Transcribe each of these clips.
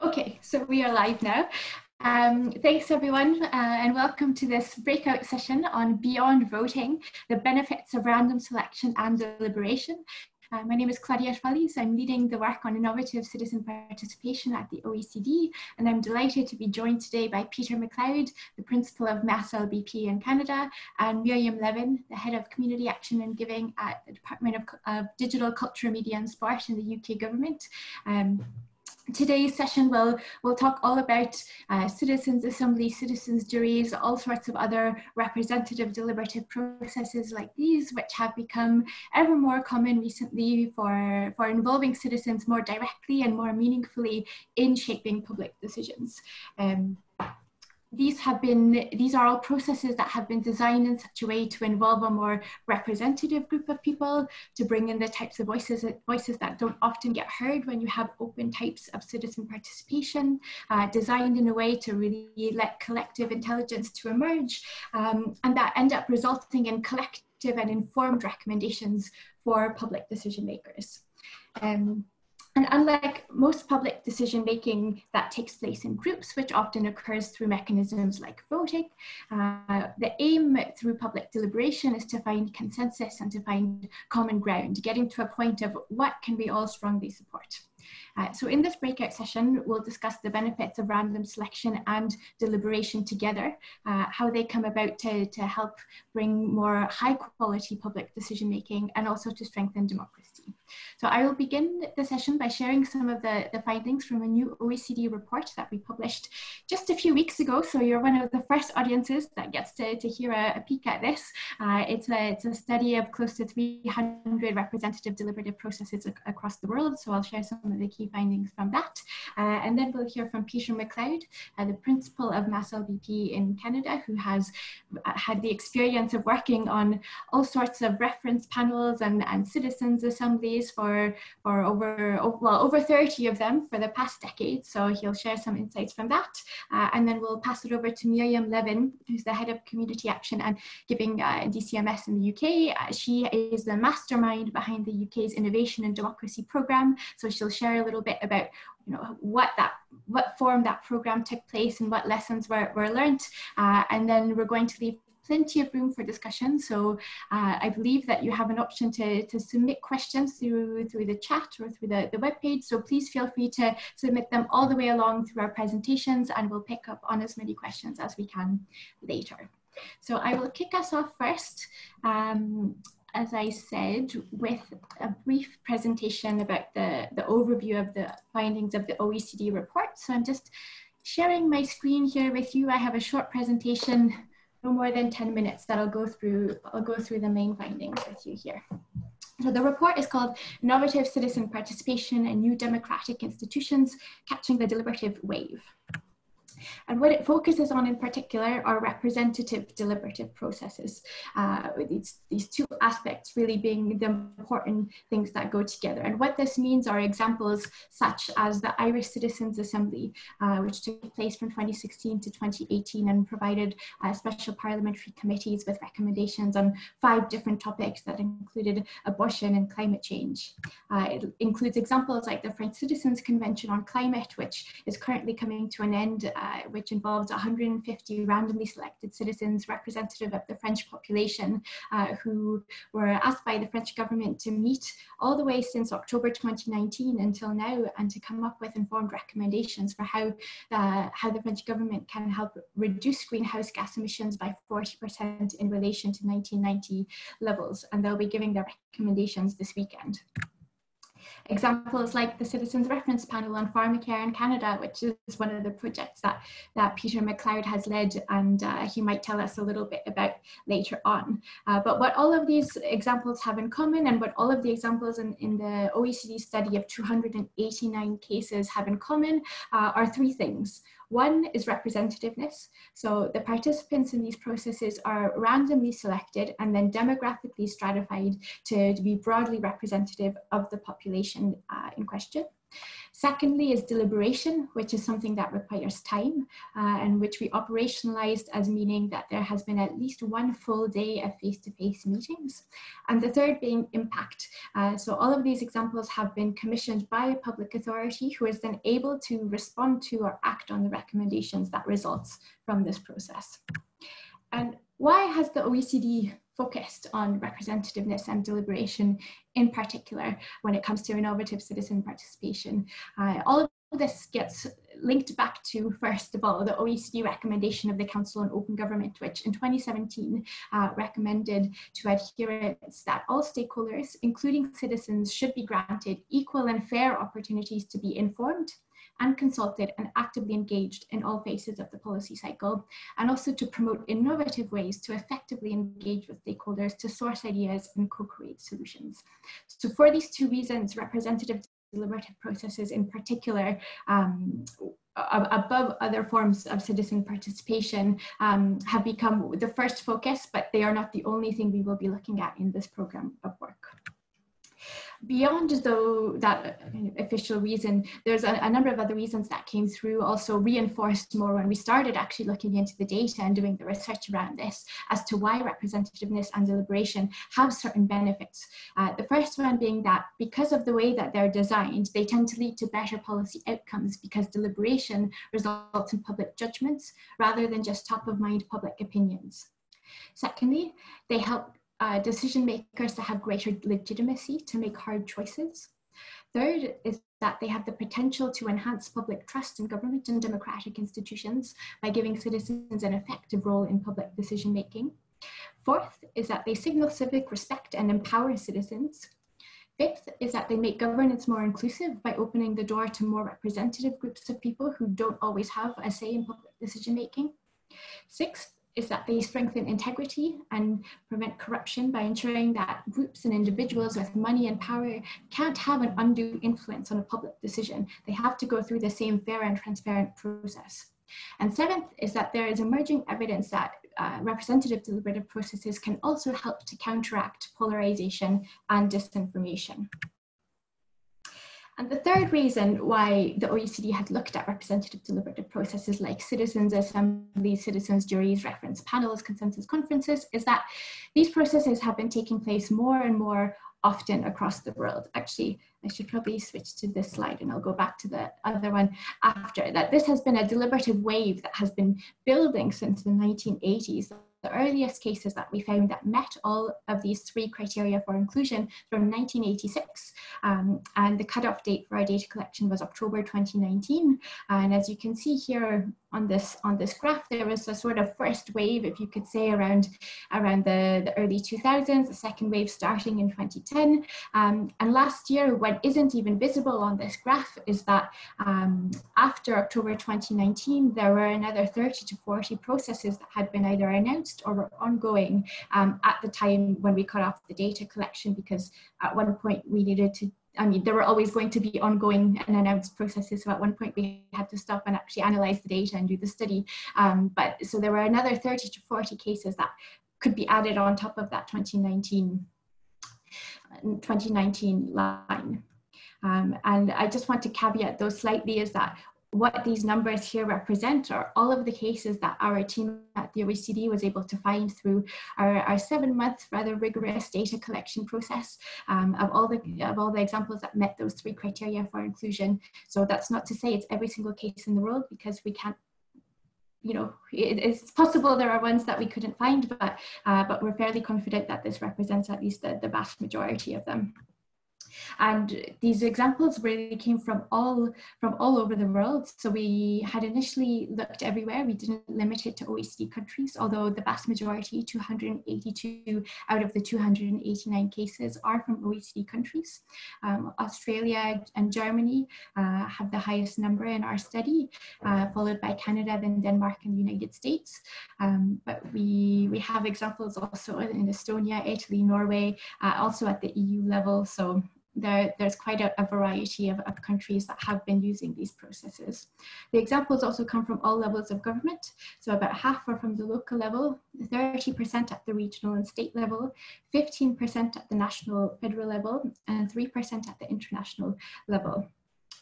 Okay, so we are live now. Thanks everyone and welcome to this breakout session on Beyond Voting, the benefits of random selection and deliberation. My name is Claudia Chwalisz. I'm leading the work on innovative citizen participation at the OECD, and I'm delighted to be joined today by Peter MacLeod, the principal of MASS LBP in Canada, and Miriam Levin, the head of community action and giving at the Department of Digital Culture, Media and Sport in the UK government. Today's session will talk all about citizens' assemblies, citizens' juries, all sorts of other representative deliberative processes like these, which have become ever more common recently for involving citizens more directly and more meaningfully in shaping public decisions. These are all processes that have been designed in such a way to involve a more representative group of people, to bring in the types of voices that don't often get heard when you have open types of citizen participation, designed in a way to really let collective intelligence to emerge, and that end up resulting in collective and informed recommendations for public decision makers. And unlike most public decision-making that takes place in groups, which often occurs through mechanisms like voting, the aim through public deliberation is to find consensus and to find common ground, getting to a point of what can we all strongly support. So in this breakout session, we'll discuss the benefits of random selection and deliberation together, how they come about to help bring more high quality public decision making and also to strengthen democracy. So I will begin the session by sharing some of the findings from a new OECD report that we published just a few weeks ago. So you're one of the first audiences that gets to hear a peek at this. It's a study of close to 300 representative deliberative processes across the world. So I'll share some of the key findings from that. And then we'll hear from Peter MacLeod, the principal of MASS LBP in Canada, who has had the experience of working on all sorts of reference panels and citizens' assemblies for over 30 of them for the past decade. So he'll share some insights from that. And then we'll pass it over to Miriam Levin, who's the head of community action and giving DCMS in the UK. She is the mastermind behind the UK's Innovation and Democracy Programme. So she'll share a little bit about what form that program took place and what lessons were learned. And then we're going to leave plenty of room for discussion. So I believe that you have an option to submit questions through the chat or through the webpage. So please feel free to submit them all the way along through our presentations, and we'll pick up on as many questions as we can later. So I will kick us off first, as I said, with a brief presentation about the overview of the findings of the OECD report. So I'm just sharing my screen here with you. I have a short presentation, no more than 10 minutes, that I'll go through the main findings with you here. So the report is called Innovative Citizen Participation and New Democratic Institutions, Catching the Deliberative Wave. And what it focuses on in particular are representative deliberative processes, these two aspects really being the important things that go together. And what this means are examples such as the Irish Citizens' Assembly, which took place from 2016 to 2018 and provided special parliamentary committees with recommendations on 5 different topics that included abortion and climate change. It includes examples like the French Citizens' Convention on Climate, which is currently coming to an end, which involves 150 randomly selected citizens representative of the French population who were asked by the French government to meet all the way since October 2019 until now and to come up with informed recommendations for how the French government can help reduce greenhouse gas emissions by 40% in relation to 1990 levels. And they'll be giving their recommendations this weekend. Examples like the Citizens Reference Panel on Pharmacare in Canada, which is one of the projects that Peter MacLeod has led, and he might tell us a little bit about later on. But what all of these examples have in common, and what all of the examples in the OECD study of 289 cases have in common, are 3 things. One is representativeness. So the participants in these processes are randomly selected and then demographically stratified to be broadly representative of the population in question. Secondly is deliberation, which is something that requires time and which we operationalized as meaning that there has been at least one full day of face-to-face meetings. And the third being impact. So all of these examples have been commissioned by a public authority who is then able to respond to or act on the recommendations that results from this process. And why has the OECD focused on representativeness and deliberation in particular when it comes to innovative citizen participation? All of this gets linked back to, first of all, the OECD recommendation of the Council on Open Government, which in 2017 recommended to adherents that all stakeholders, including citizens, should be granted equal and fair opportunities to be informed and consulted and actively engaged in all phases of the policy cycle, and also to promote innovative ways to effectively engage with stakeholders to source ideas and co-create solutions. So for these two reasons, representative deliberative processes in particular, above other forms of citizen participation, have become the first focus, but they are not the only thing we will be looking at in this program of work. Beyond though that official reason, there's a number of other reasons that came through, also reinforced more when we started actually looking into the data and doing the research around this as to why representativeness and deliberation have certain benefits. The first one being that because of the way that they're designed, they tend to lead to better policy outcomes because deliberation results in public judgments rather than just top of mind public opinions. Secondly, they help decision makers to have greater legitimacy to make hard choices. Third is that they have the potential to enhance public trust in government and democratic institutions by giving citizens an effective role in public decision making. Fourth is that they signal civic respect and empower citizens. Fifth is that they make governance more inclusive by opening the door to more representative groups of people who don't always have a say in public decision making. Sixth is that they strengthen integrity and prevent corruption by ensuring that groups and individuals with money and power can't have an undue influence on a public decision. They have to go through the same fair and transparent process. And seventh is that there is emerging evidence that representative deliberative processes can also help to counteract polarization and disinformation. And the third reason why the OECD had looked at representative deliberative processes like citizens' assemblies, citizens' juries, reference panels, consensus conferences, is that these processes have been taking place more and more often across the world. Actually, I should probably switch to this slide and I'll go back to the other one after that. This has been a deliberative wave that has been building since the 1980s. The earliest cases that we found that met all of these three criteria for inclusion from 1986, and the cutoff date for our data collection was October 2019. And as you can see here on this graph, there was a sort of first wave, if you could say, around the early 2000s, the second wave starting in 2010. And last year, what isn't even visible on this graph is that after October 2019, there were another 30 to 40 processes that had been either announced or were ongoing at the time when we cut off the data collection, because at one point we needed to, there were always going to be ongoing and announced processes. So at one point we had to stop and actually analyze the data and do the study. But so there were another 30 to 40 cases that could be added on top of that 2019 line. And I just want to caveat those slightly is that what these numbers here represent are all of the cases that our team at the OECD was able to find through our 7-month rather rigorous data collection process of all the examples that met those three criteria for inclusion. So that's not to say it's every single case in the world, because we can't, it's possible there are ones that we couldn't find, but we're fairly confident that this represents at least the vast majority of them. And these examples really came from all over the world. So we had initially looked everywhere. We didn't limit it to OECD countries, although the vast majority, 282 out of the 289 cases, are from OECD countries. Australia and Germany have the highest number in our study, followed by Canada, then Denmark and the United States. But we have examples also in Estonia, Italy, Norway, also at the EU level. So there's quite a variety of countries that have been using these processes. The examples also come from all levels of government. So about half are from the local level, 30% at the regional and state level, 15% at the national federal level, and 3% at the international level.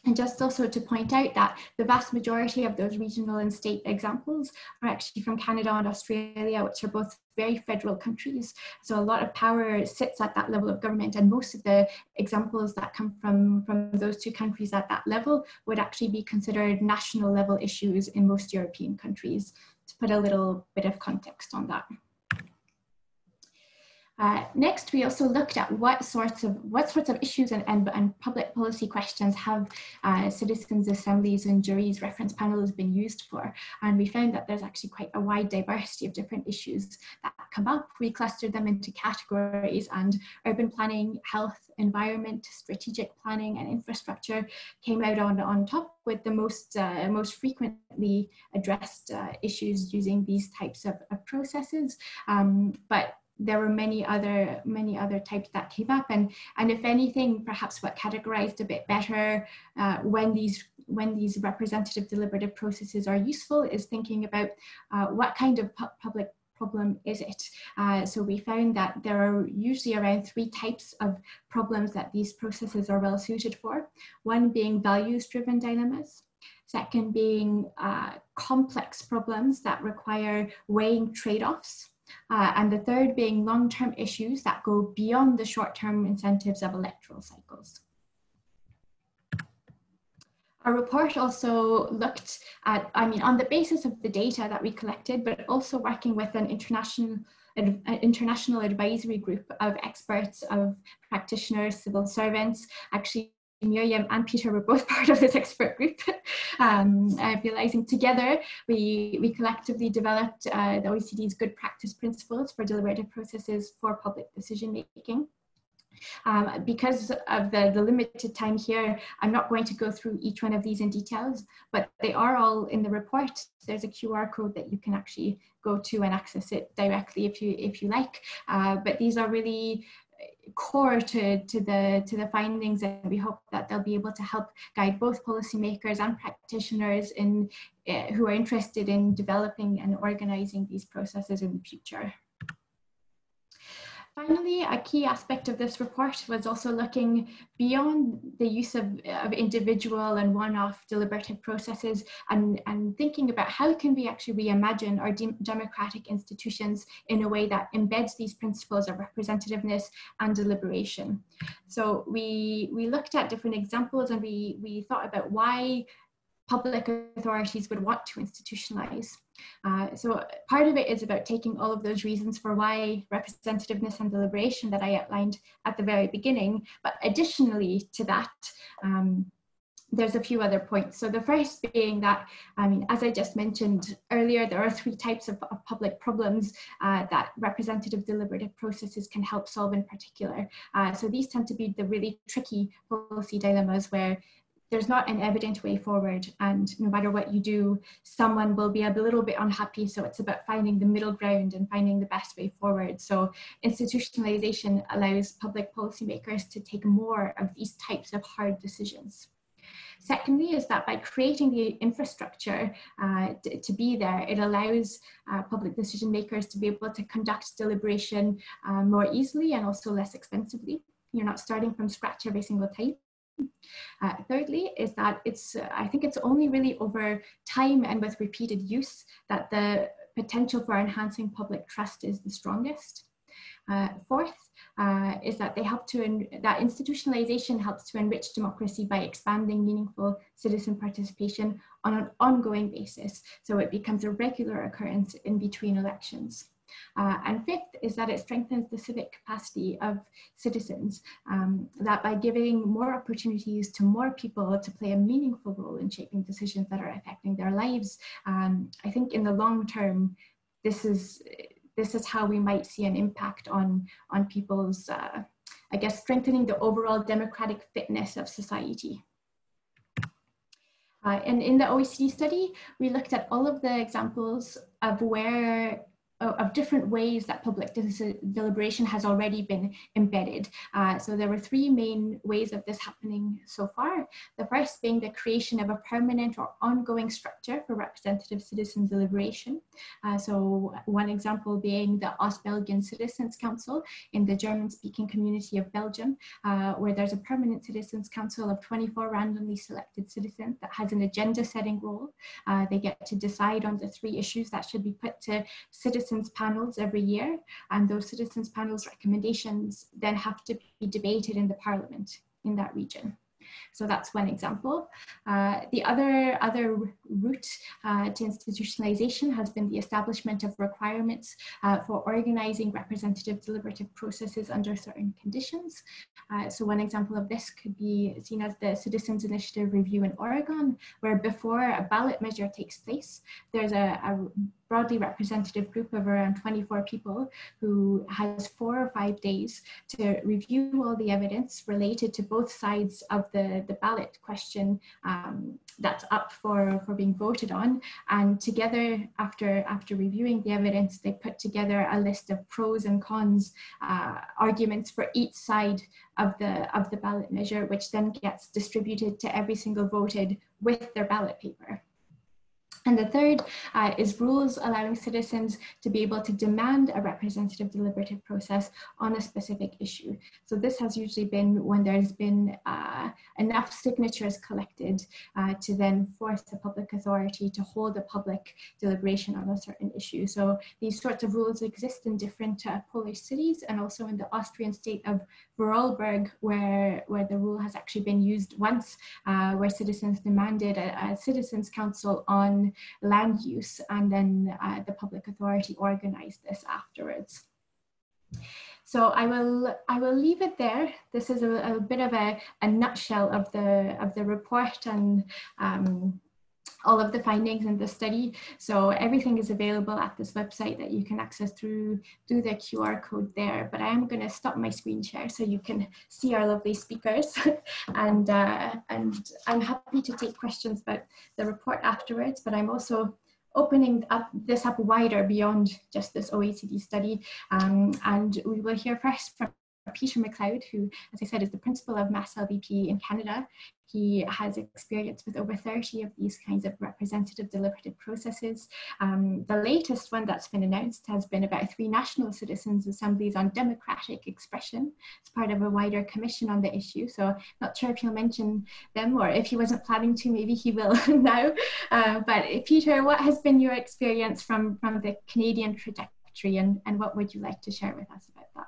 And just also to point out that the vast majority of those regional and state examples are actually from Canada and Australia, which are both very federal countries. So a lot of power sits at that level of government, and most of the examples that come from those two countries at that level would actually be considered national level issues in most European countries, to put a little bit of context on that. Next, we also looked at what sorts of issues and public policy questions have citizens' assemblies and juries reference panels been used for. And we found that there's actually quite a wide diversity of different issues that come up. We clustered them into categories, and urban planning, health, environment, strategic planning, and infrastructure came out on top with the most frequently addressed issues using these types of processes. But there were many other types that came up, and if anything, perhaps what categorized a bit better when these representative deliberative processes are useful is thinking about what kind of public problem is it. So we found that there are usually around 3 types of problems that these processes are well suited for. One being values-driven dilemmas. Second being complex problems that require weighing trade-offs. And the third being long-term issues that go beyond the short-term incentives of electoral cycles. Our report also looked at, on the basis of the data that we collected, but also working with an international advisory group of experts, of practitioners, civil servants. Actually, Miriam and Peter were both part of this expert group. Realizing together, we collectively developed the OECD's good practice principles for deliberative processes for public decision making. Because of the limited time here, I'm not going to go through each one of these in details, but they are all in the report. There's a QR code that you can actually go to and access it directly if you like. But these are really core to the findings, and we hope that they'll be able to help guide both policymakers and practitioners who are interested in developing and organizing these processes in the future. Finally, a key aspect of this report was also looking beyond the use of individual and one-off deliberative processes and thinking about how can we actually reimagine our democratic institutions in a way that embeds these principles of representativeness and deliberation. So we looked at different examples, and we thought about why public authorities would want to institutionalize. So part of it is about taking all of those reasons for why representativeness and deliberation that I outlined at the very beginning, but additionally to that, there's a few other points. So the first being that, as I just mentioned earlier, there are 3 types of public problems that representative deliberative processes can help solve in particular. So these tend to be the really tricky policy dilemmas where there's not an evident way forward, and no matter what you do, someone will be a little bit unhappy. So it's about finding the middle ground and finding the best way forward. So institutionalization allows public policymakers to take more of these types of hard decisions. Secondly, is that by creating the infrastructure to be there, it allows public decision makers to be able to conduct deliberation more easily and also less expensively. You're not starting from scratch every single time. Thirdly, is that I think it's only really over time and with repeated use that the potential for enhancing public trust is the strongest. Fourth, is that that institutionalization helps to enrich democracy by expanding meaningful citizen participation on an ongoing basis. So it becomes a regular occurrence in between elections. And fifth is that it strengthens the civic capacity of citizens, that by giving more opportunities to more people to play a meaningful role in shaping decisions that are affecting their lives, I think in the long term, this is how we might see an impact on people's, I guess, strengthening the overall democratic fitness of society. And in the OECD study, we looked at all of the examples of where of different ways that public deliberation has already been embedded. So there were three main ways of this happening so far. The first being the creation of a permanent or ongoing structure for representative citizen deliberation. So one example being the Ost-Belgian Citizens Council in the German-speaking community of Belgium, where there's a permanent citizens council of 24 randomly selected citizens that has an agenda-setting role. They get to decide on the 3 issues that should be put to citizens panels every year, and those citizens panels recommendations then have to be debated in the parliament in that region. So that's one example. The other route to institutionalization has been the establishment of requirements for organizing representative deliberative processes under certain conditions. So one example of this could be seen as the Citizens Initiative Review in Oregon, where before a ballot measure takes place, there's a broadly representative group of around 24 people who has 4 or 5 days to review all the evidence related to both sides of the ballot question that's up for being voted on. And together, after reviewing the evidence, they put together a list of pros and cons arguments for each side of the ballot measure, which then gets distributed to every single voted with their ballot paper. And the third is rules allowing citizens to be able to demand a representative deliberative process on a specific issue. So this has usually been when there's been enough signatures collected to then force the public authority to hold a public deliberation on a certain issue. So these sorts of rules exist in different Polish cities, and also in the Austrian state of Vorarlberg, where the rule has actually been used once, where citizens demanded a citizens council on land use, and then the public authority organized this afterwards. So I will leave it there. This is a bit of a nutshell of the report and all of the findings in the study. So everything is available at this website that you can access through the QR code there. But I am going to stop my screen share so you can see our lovely speakers. and I'm happy to take questions about the report afterwards, but I'm also opening this up wider beyond just this OECD study. And we will hear first from Peter MacLeod, who, as I said, is the principal of MASS LBP in Canada. He has experience with over 30 of these kinds of representative deliberative processes. The latest one that's been announced has been about 3 national citizens' assemblies on democratic expression as part of a wider commission on the issue. So not sure if he'll mention them, or if he wasn't planning to, maybe he will now. But Peter, what has been your experience from the Canadian trajectory, and what would you like to share with us about that?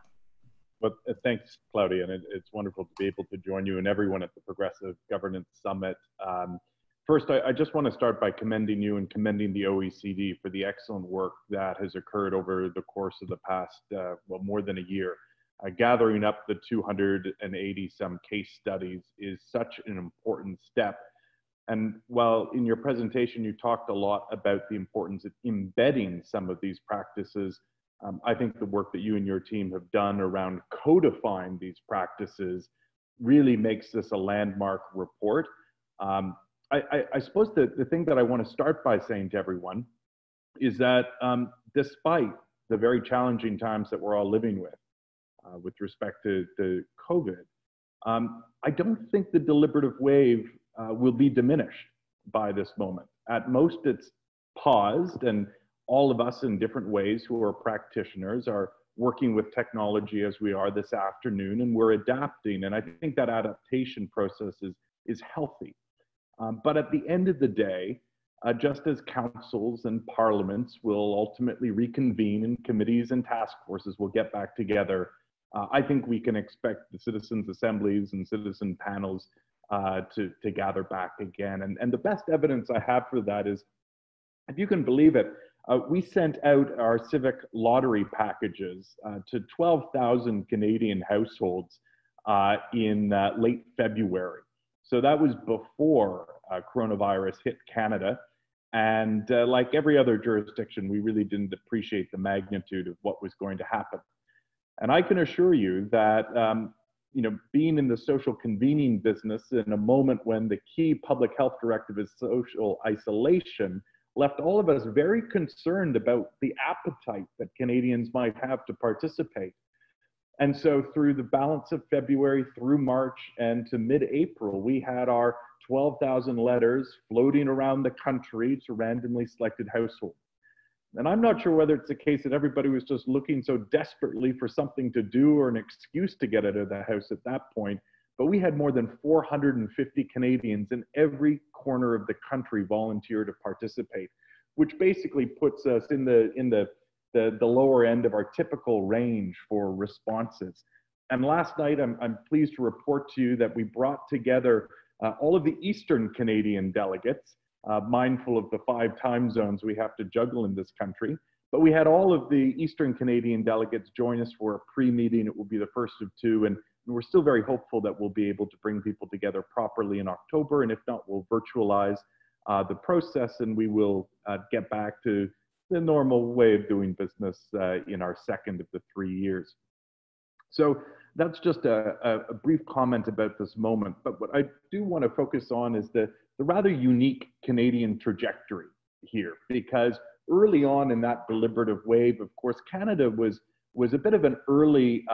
Well, thanks, Claudia, and it's wonderful to be able to join you and everyone at the Progressive Governance Summit. First, I just want to start by commending you and commending the OECD for the excellent work that has occurred over the course of the past, well, more than a year. Gathering up the 280-some case studies is such an important step. And while in your presentation you talked a lot about the importance of embedding some of these practices, I think the work that you and your team have done around codifying these practices really makes this a landmark report. I suppose the thing that I want to start by saying to everyone is that despite the very challenging times that we're all living with respect to COVID, I don't think the deliberative wave will be diminished by this moment. At most, it's paused, and all of us in different ways who are practitioners are working with technology as we are this afternoon, and we're adapting. And I think that adaptation process is healthy. But at the end of the day, just as councils and parliaments will ultimately reconvene, and committees and task forces will get back together, I think we can expect the citizens' assemblies and citizen panels to gather back again. And the best evidence I have for that is, if you can believe it, we sent out our civic lottery packages to 12,000 Canadian households in late February. So that was before coronavirus hit Canada. And like every other jurisdiction, we really didn't appreciate the magnitude of what was going to happen. And I can assure you that you know, being in the social convening business in a moment when the key public health directive is social isolation, left all of us very concerned about the appetite that Canadians might have to participate. And so through the balance of February, through March, and to mid-April, we had our 12,000 letters floating around the country to randomly selected households. And I'm not sure whether it's a case that everybody was just looking so desperately for something to do or an excuse to get out of the house at that point, but we had more than 450 Canadians in every corner of the country volunteer to participate, which basically puts us in the lower end of our typical range for responses. And last night, I'm pleased to report to you that we brought together all of the Eastern Canadian delegates, mindful of the 5 time zones we have to juggle in this country. But we had all of the Eastern Canadian delegates join us for a pre-meeting. It will be the first of 2, and we're still very hopeful that we'll be able to bring people together properly in October, and if not, we'll virtualize the process, and we will get back to the normal way of doing business in our second of the 3 years. So that's just a brief comment about this moment. But what I do want to focus on is the rather unique Canadian trajectory here, because early on in that deliberative wave, of course, Canada was a bit of an early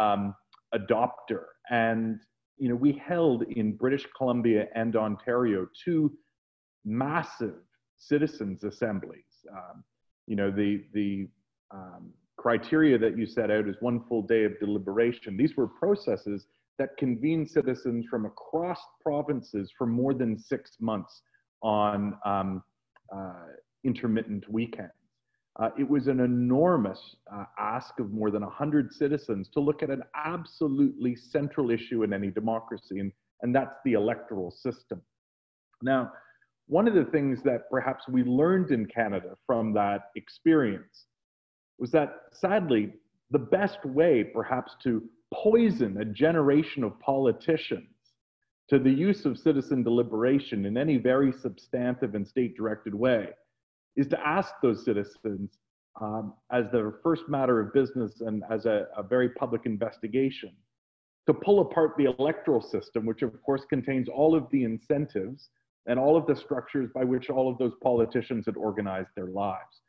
adopter. And we held in British Columbia and Ontario 2 massive citizens' assemblies. The criteria that you set out is 1 full day of deliberation. These were processes that convened citizens from across provinces for more than 6 months on intermittent weekends. It was an enormous ask of more than 100 citizens to look at an absolutely central issue in any democracy, and that's the electoral system. Now, one of the things that perhaps we learned in Canada from that experience was that, sadly, the best way perhaps to poison a generation of politicians to the use of citizen deliberation in any very substantive and state-directed way is to ask those citizens, as their first matter of business and as a very public investigation, to pull apart the electoral system, which of course contains all of the incentives and all of the structures by which all of those politicians had organized their lives.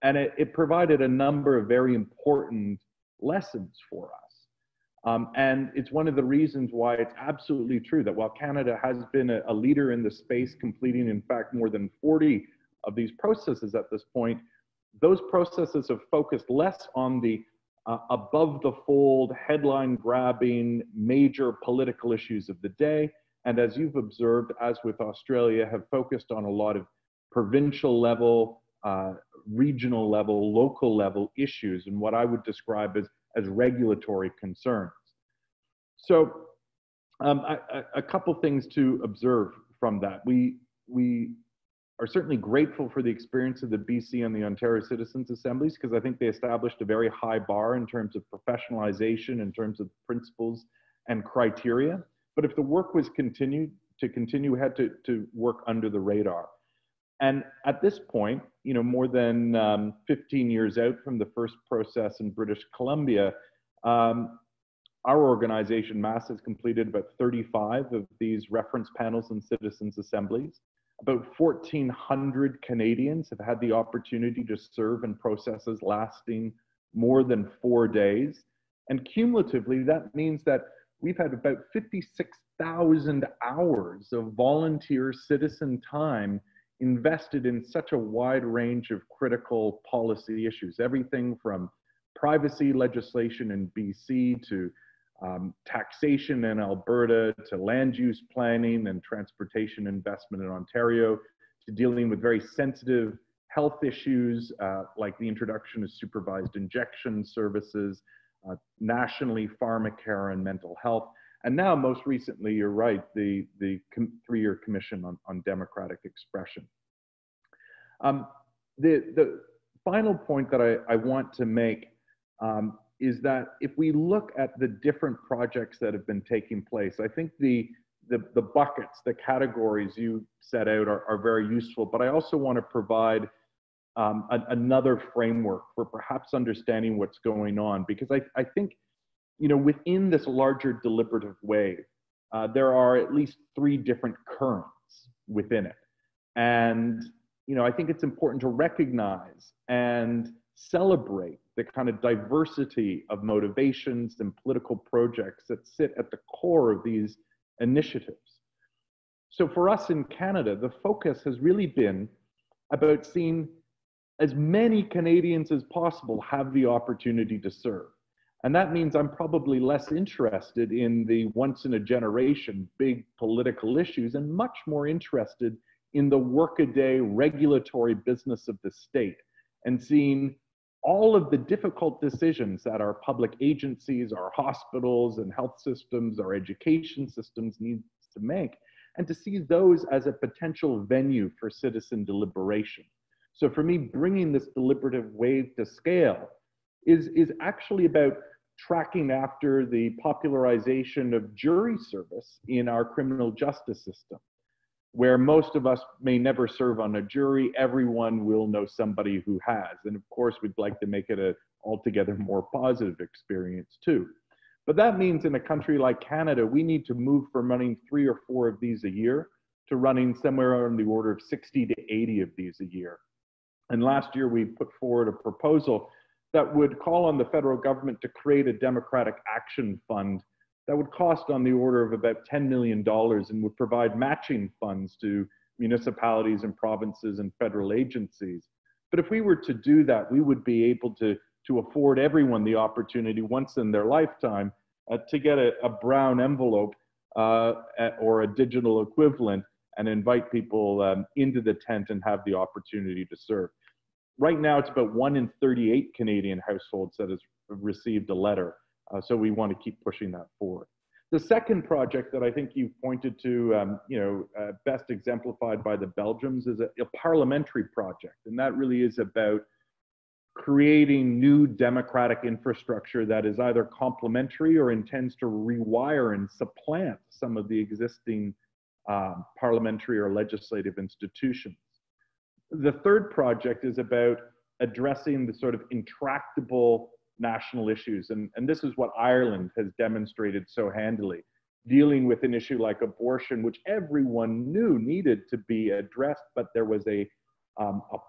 And it provided a number of very important lessons for us. And it's one of the reasons why it's absolutely true that while Canada has been a leader in the space, completing in fact more than 40 of these processes at this point, those processes have focused less on the above the fold, headline grabbing, major political issues of the day. And as you've observed, as with Australia, have focused on a lot of provincial level, regional level, local level issues, and what I would describe as regulatory concerns. So a couple things to observe from that. We are certainly grateful for the experience of the BC and the Ontario Citizens Assemblies, because I think they established a very high bar in terms of professionalization, in terms of principles and criteria. But if the work was continued to continue, we had to work under the radar. And at this point, more than 15 years out from the first process in British Columbia, our organization, MASS, has completed about 35 of these reference panels and citizens' assemblies. About 1,400 Canadians have had the opportunity to serve in processes lasting more than 4 days. And cumulatively, that means that we've had about 56,000 hours of volunteer citizen time invested in such a wide range of critical policy issues, everything from privacy legislation in BC to taxation in Alberta, to land use planning and transportation investment in Ontario, to dealing with very sensitive health issues like the introduction of supervised injection services, nationally pharmacare and mental health, and now most recently, you're right, the 3-year commission on democratic expression. The final point that I want to make is that if we look at the different projects that have been taking place, I think the buckets, the categories you set out are very useful, but I also want to provide another framework for perhaps understanding what's going on, because I think, within this larger deliberative wave, there are at least 3 different currents within it. And I think it's important to recognize and celebrate the kind of diversity of motivations and political projects that sit at the core of these initiatives. So for us in Canada, the focus has really been about seeing as many Canadians as possible have the opportunity to serve. And that means I'm probably less interested in the once in a generation big political issues and much more interested in the workaday regulatory business of the state and seeing all of the difficult decisions that our public agencies, our hospitals and health systems, our education systems need to make, and to see those as a potential venue for citizen deliberation. So for me, bringing this deliberative wave to scale is actually about tracking after the popularization of jury service in our criminal justice system, where most of us may never serve on a jury. Everyone will know somebody who has. And of course, we'd like to make it an altogether more positive experience too. But that means in a country like Canada, we need to move from running 3 or 4 of these a year to running somewhere on the order of 60 to 80 of these a year. And last year, we put forward a proposal that would call on the federal government to create a democratic action fund that would cost on the order of about $10 million and would provide matching funds to municipalities and provinces and federal agencies. But if we were to do that, we would be able to afford everyone the opportunity once in their lifetime to get a brown envelope or a digital equivalent and invite people into the tent and have the opportunity to serve. Right now, it's about 1 in 38 Canadian households that has received a letter. So we want to keep pushing that forward. The second project that I think you've pointed to, best exemplified by the Belgians, is a parliamentary project. And that really is about creating new democratic infrastructure that is either complementary or intends to rewire and supplant some of the existing parliamentary or legislative institutions. The third project is about addressing the sort of intractable national issues. And this is what Ireland has demonstrated so handily, dealing with an issue like abortion, which everyone knew needed to be addressed, but there was a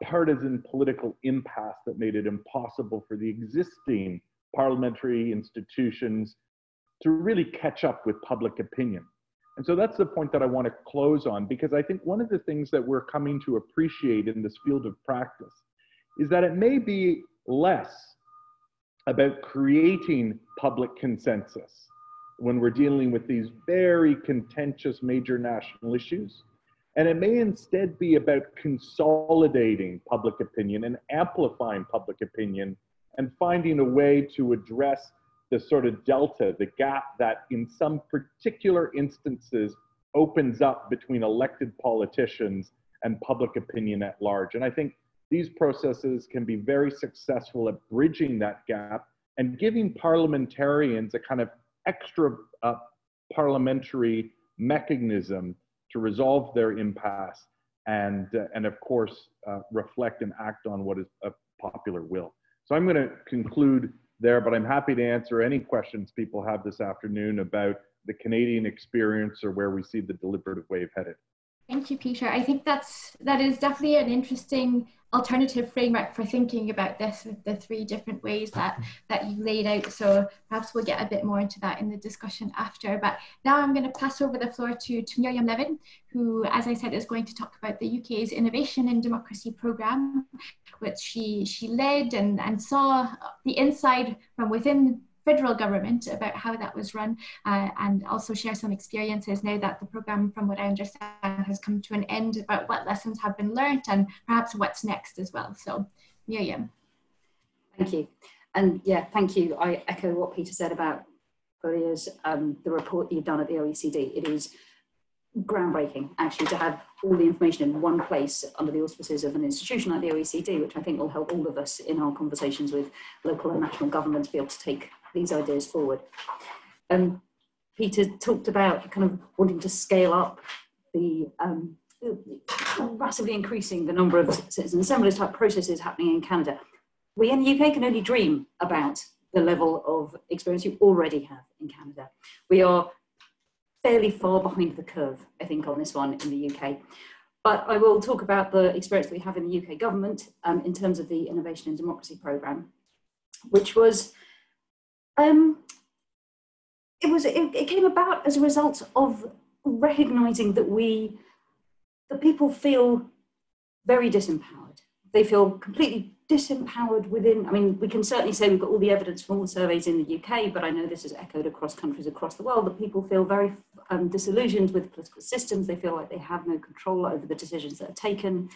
partisan political impasse that made it impossible for the existing parliamentary institutions to really catch up with public opinion. And so that's the point that I want to close on, because I think one of the things that we're coming to appreciate in this field of practice is that it may be less about creating public consensus when we're dealing with these very contentious major national issues. And it may instead be about consolidating public opinion and amplifying public opinion and finding a way to address the sort of delta, the gap that in some particular instances opens up between elected politicians and public opinion at large. And I think these processes can be very successful at bridging that gap and giving parliamentarians a kind of extra parliamentary mechanism to resolve their impasse and of course, reflect and act on what is a popular will. So I'm going to conclude there, but I'm happy to answer any questions people have this afternoon about the Canadian experience or where we see the deliberative wave headed. Thank you, Peter. I think that is definitely an interesting alternative framework for thinking about this with the 3 different ways that you laid out. So perhaps we'll get a bit more into that in the discussion after. But now I'm going to pass over the floor to Miriam Levin, who, as I said, is going to talk about the UK's Innovation in Democracy programme, which she led and saw the inside from within federal government about how that was run, and also share some experiences now that the programme, from what I understand, has come to an end, about what lessons have been learnt and perhaps what's next as well. So Miriam. Thank you. And yeah, thank you. I echo what Peter said about Claudia's, the report you've done at the OECD. It is groundbreaking, actually, to have all the information in one place under the auspices of an institution like the OECD, which I think will help all of us in our conversations with local and national governments be able to take these ideas forward. Peter talked about kind of wanting to scale up the massively increasing the number of citizen assemblies type processes happening in Canada. We in the UK can only dream about the level of experience you already have in Canada. We are fairly far behind the curve, I think, on this one in the UK. But I will talk about the experience that we have in the UK government in terms of the Innovation and Democracy Programme, which was, it came about as a result of recognising that the people feel very disempowered. They feel completely disempowered within, I mean, we can certainly say we've got all the evidence from all the surveys in the UK, but I know this is echoed across countries across the world, that people feel very disillusioned with political systems. They feel like they have no control over the decisions that are taken,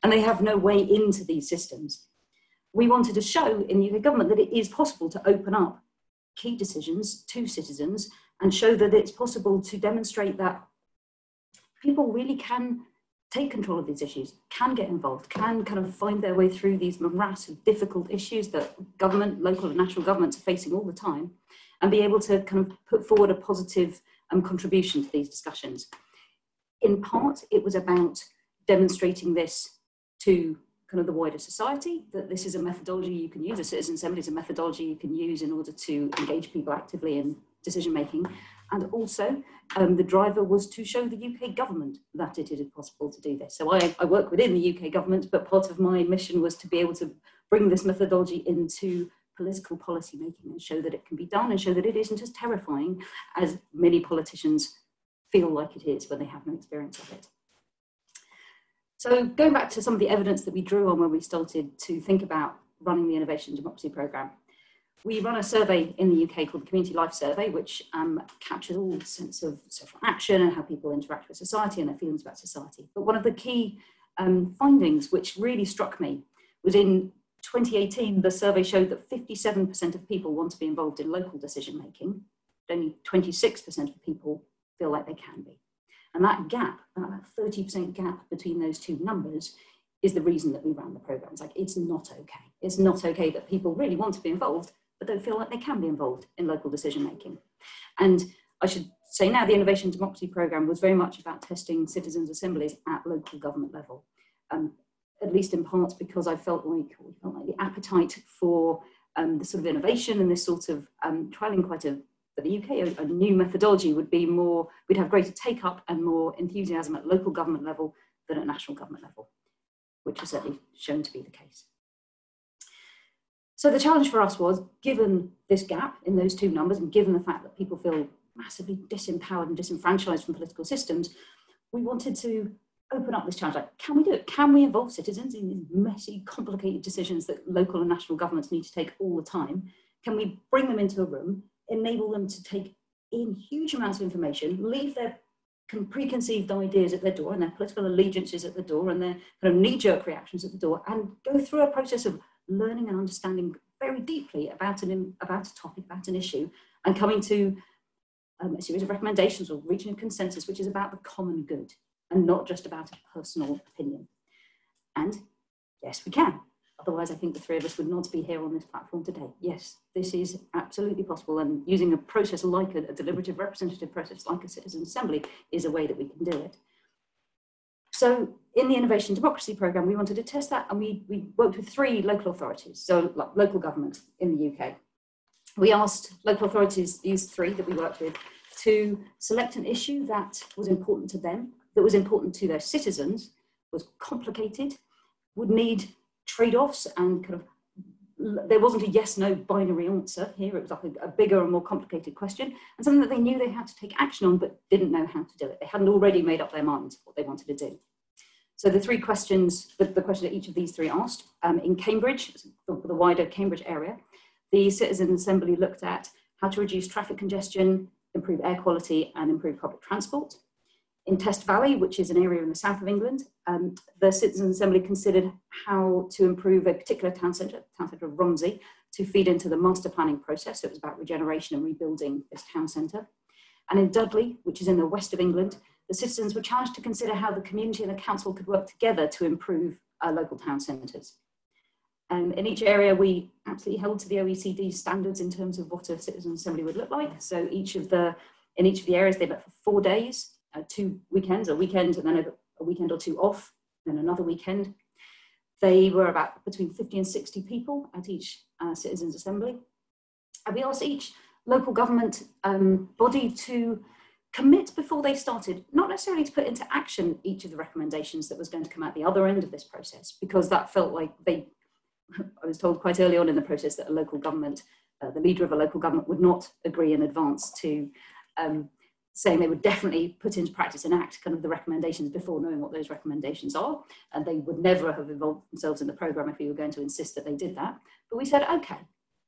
and they have no way into these systems. We wanted to show in the UK government that it is possible to open up key decisions to citizens and show that it's possible to demonstrate that people really can take control of these issues, can get involved, can kind of find their way through these morass of difficult issues that government, local and national governments are facing all the time, and be able to kind of put forward a positive contribution to these discussions. In part, it was about demonstrating this to kind of the wider society, that this is a methodology you can use, a citizen assembly is a methodology you can use in order to engage people actively in decision making. And also, the driver was to show the UK government that it is possible to do this. So I work within the UK government, but part of my mission was to be able to bring this methodology into political policy making and show that it can be done, and show that it isn't as terrifying as many politicians feel like it is when they have no experience of it. So going back to some of the evidence that we drew on when we started to think about running the Innovation and Democracy Programme, we run a survey in the UK called the Community Life Survey, which captures all sense of social action and how people interact with society and their feelings about society. But one of the key findings which really struck me was in 2018, the survey showed that 57% of people want to be involved in local decision making, but only 26% of people feel like they can be. And that gap, that 30% gap between those two numbers, is the reason that we ran the programme. It's like, it's not okay. It's not okay that people really want to be involved, but don't feel like they can be involved in local decision making. And I should say now, the Innovation and Democracy Programme was very much about testing citizens' assemblies at local government level, at least in parts because I felt like the appetite for the sort of innovation and this sort of trialling for the UK, a new methodology would be more, we'd have greater take up and more enthusiasm at local government level than at national government level, which was certainly shown to be the case. So the challenge for us was, given this gap in those two numbers and given the fact that people feel massively disempowered and disenfranchised from political systems, we wanted to open up this challenge. Like, can we do it? Can we involve citizens in these messy, complicated decisions that local and national governments need to take all the time? Can we bring them into a room, enable them to take in huge amounts of information, leave their preconceived ideas at their door and their political allegiances at the door and their kind of knee-jerk reactions at the door, and go through a process of learning and understanding very deeply about a topic, about an issue, and coming to a series of recommendations or reaching a consensus which is about the common good and not just about a personal opinion. And yes, we can. Otherwise, I think the three of us would not be here on this platform today. Yes, this is absolutely possible, and using a process like a deliberative representative process like a citizen assembly is a way that we can do it. So in the Innovation and Democracy Programme, we wanted to test that, and we worked with 3 local authorities, so local government in the UK. We asked local authorities, these 3 that we worked with, to select an issue that was important to them, that was important to their citizens, was complicated, would need trade-offs, and kind of, there wasn't a yes-no binary answer here. It was like a bigger and more complicated question, and something that they knew they had to take action on, but didn't know how to do it. They hadn't already made up their minds what they wanted to do. So the 3 questions, the question that each of these 3 asked, in Cambridge, the wider Cambridge area, the Citizen Assembly looked at how to reduce traffic congestion, improve air quality, and improve public transport. In Test Valley, which is an area in the south of England, the Citizen Assembly considered how to improve a particular town centre of Romsey, to feed into the master planning process. So it was about regeneration and rebuilding this town centre. And in Dudley, which is in the west of England, the citizens were challenged to consider how the community and the council could work together to improve local town centres. In each area, we absolutely held to the OECD standards in terms of what a citizen assembly would look like. So in each of the areas, they met for 4 days, 2 weekends, a weekend and then a weekend or 2 off, then another weekend. They were about between 50 and 60 people at each citizens assembly. And we asked each local government body to commit before they started, not necessarily to put into action each of the recommendations that was going to come out the other end of this process, because that felt like I was told quite early on in the process that a local government, the leader of a local government would not agree in advance to saying they would definitely put into practice and act kind of the recommendations before knowing what those recommendations are. And they would never have involved themselves in the programme if we were going to insist that they did that. But we said, okay,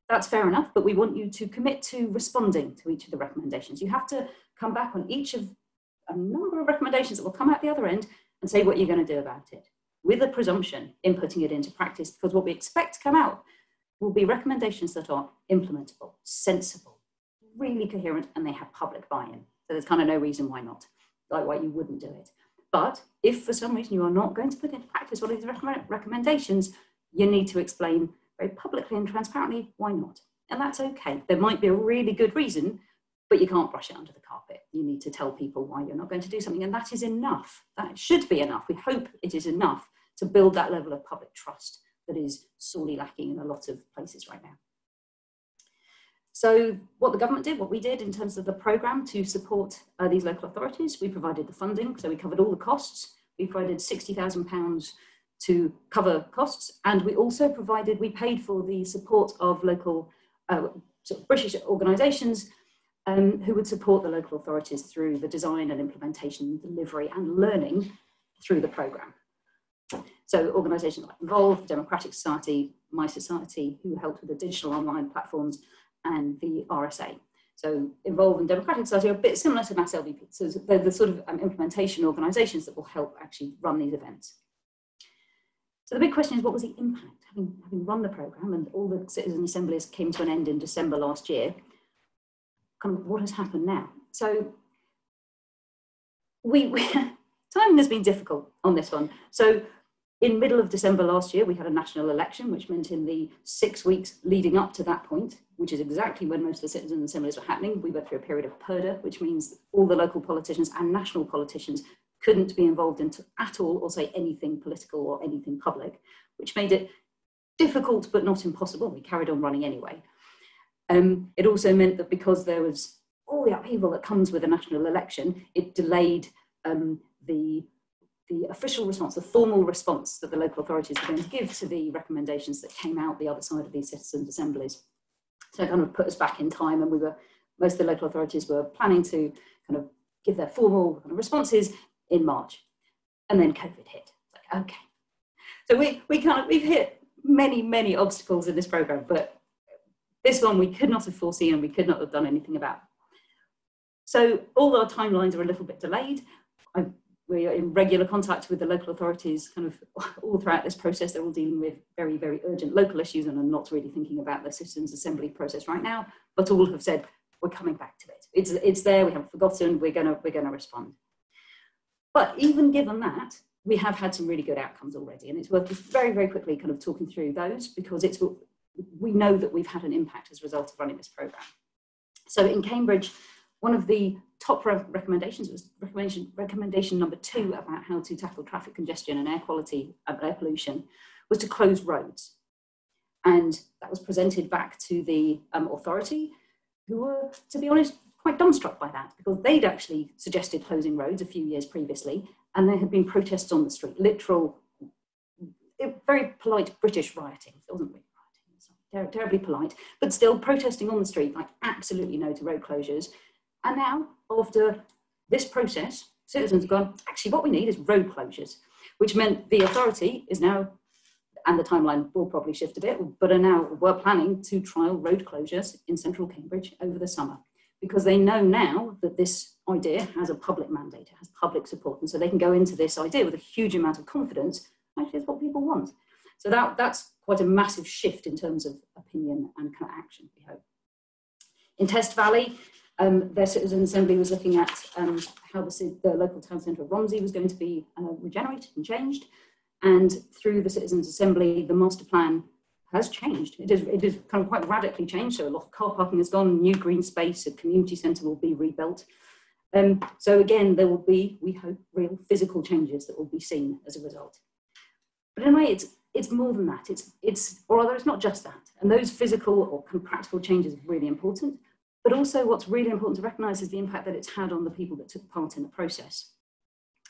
that's fair enough, but we want you to commit to responding to each of the recommendations. You have to come back on each of a number of recommendations that will come out the other end and say what you're going to do about it, with a presumption in putting it into practice, because what we expect to come out will be recommendations that are implementable, sensible, really coherent, and they have public buy-in. So there's kind of no reason why not, like why you wouldn't do it. But if for some reason you are not going to put into practice one of these recommendations, you need to explain very publicly and transparently why not. And that's okay. There might be a really good reason, but you can't brush it under the carpet. You need to tell people why you're not going to do something, and that is enough. That should be enough. We hope it is enough to build that level of public trust that is sorely lacking in a lot of places right now. So what the government did, what we did in terms of the programme to support these local authorities, we provided the funding, so we covered all the costs. We provided £60,000 to cover costs, and we also provided, we paid for the support of local sort of British organisations who would support the local authorities through the design and implementation, delivery and learning through the programme. So organisations like Involve, Democratic Society, My Society, who helped with the digital online platforms, and the RSA. So Involve and Democratic Society are a bit similar to MASS LBP. So they're the sort of implementation organisations that will help actually run these events. So the big question is, what was the impact? Having run the programme and all the citizen assemblies came to an end in December last year, kind of what has happened now? So timing has been difficult on this one. So in middle of December last year, we had a national election, which meant in the 6 weeks leading up to that point, which is exactly when most of the citizen assemblies were happening, we went through a period of purdah, which means all the local politicians and national politicians couldn't be involved in at all or say anything political or anything public, which made it difficult but not impossible. We carried on running anyway. It also meant that because there was all the upheaval that comes with a national election, it delayed the official response, the formal response that the local authorities were going to give to the recommendations that came out the other side of these citizens' assemblies. So it kind of put us back in time, and most of the local authorities were planning to kind of give their formal kind of responses in March, and then COVID hit. Like, okay. So we've hit many obstacles in this programme, but this one we could not have foreseen and we could not have done anything about. So all our timelines are a little bit delayed. We are in regular contact with the local authorities kind of all throughout this process. They're all dealing with very urgent local issues and are not really thinking about the citizens' assembly process right now, but all have said, we're coming back to it. It's there, we haven't forgotten, we're gonna respond. But even given that, we have had some really good outcomes already, and it's worth just very quickly kind of talking through those, because we know that we've had an impact as a result of running this programme. So in Cambridge, one of the top recommendations was recommendation number 2 about how to tackle traffic congestion and air quality and air pollution, was to close roads. And that was presented back to the authority, who were, to be honest, quite dumbstruck by that, because they'd actually suggested closing roads a few years previously, and there had been protests on the street, literal, very polite British rioting. It wasn't really rioting, it's terribly polite, but still protesting on the street, like absolutely no to road closures. And now, after this process, citizens have gone, actually what we need is road closures, which meant the authority is now, and the timeline will probably shift a bit, but we're planning to trial road closures in central Cambridge over the summer, because they know now that this idea has a public mandate, it has public support, and so they can go into this idea with a huge amount of confidence. Actually, it's what people want. So that's quite a massive shift in terms of opinion and kind of action, we hope. In Test Valley, their citizen assembly was looking at how the local town centre of Romsey was going to be regenerated and changed. And through the citizens assembly, the master plan has changed. It is kind of quite radically changed. So a lot of car parking has gone, new green space, a community centre will be rebuilt. So again, there will be, we hope, real physical changes that will be seen as a result. But in a way, it's more than that. Or rather, it's not just that. And those physical or kind of practical changes are really important. But also what's really important to recognise is the impact that it's had on the people that took part in the process.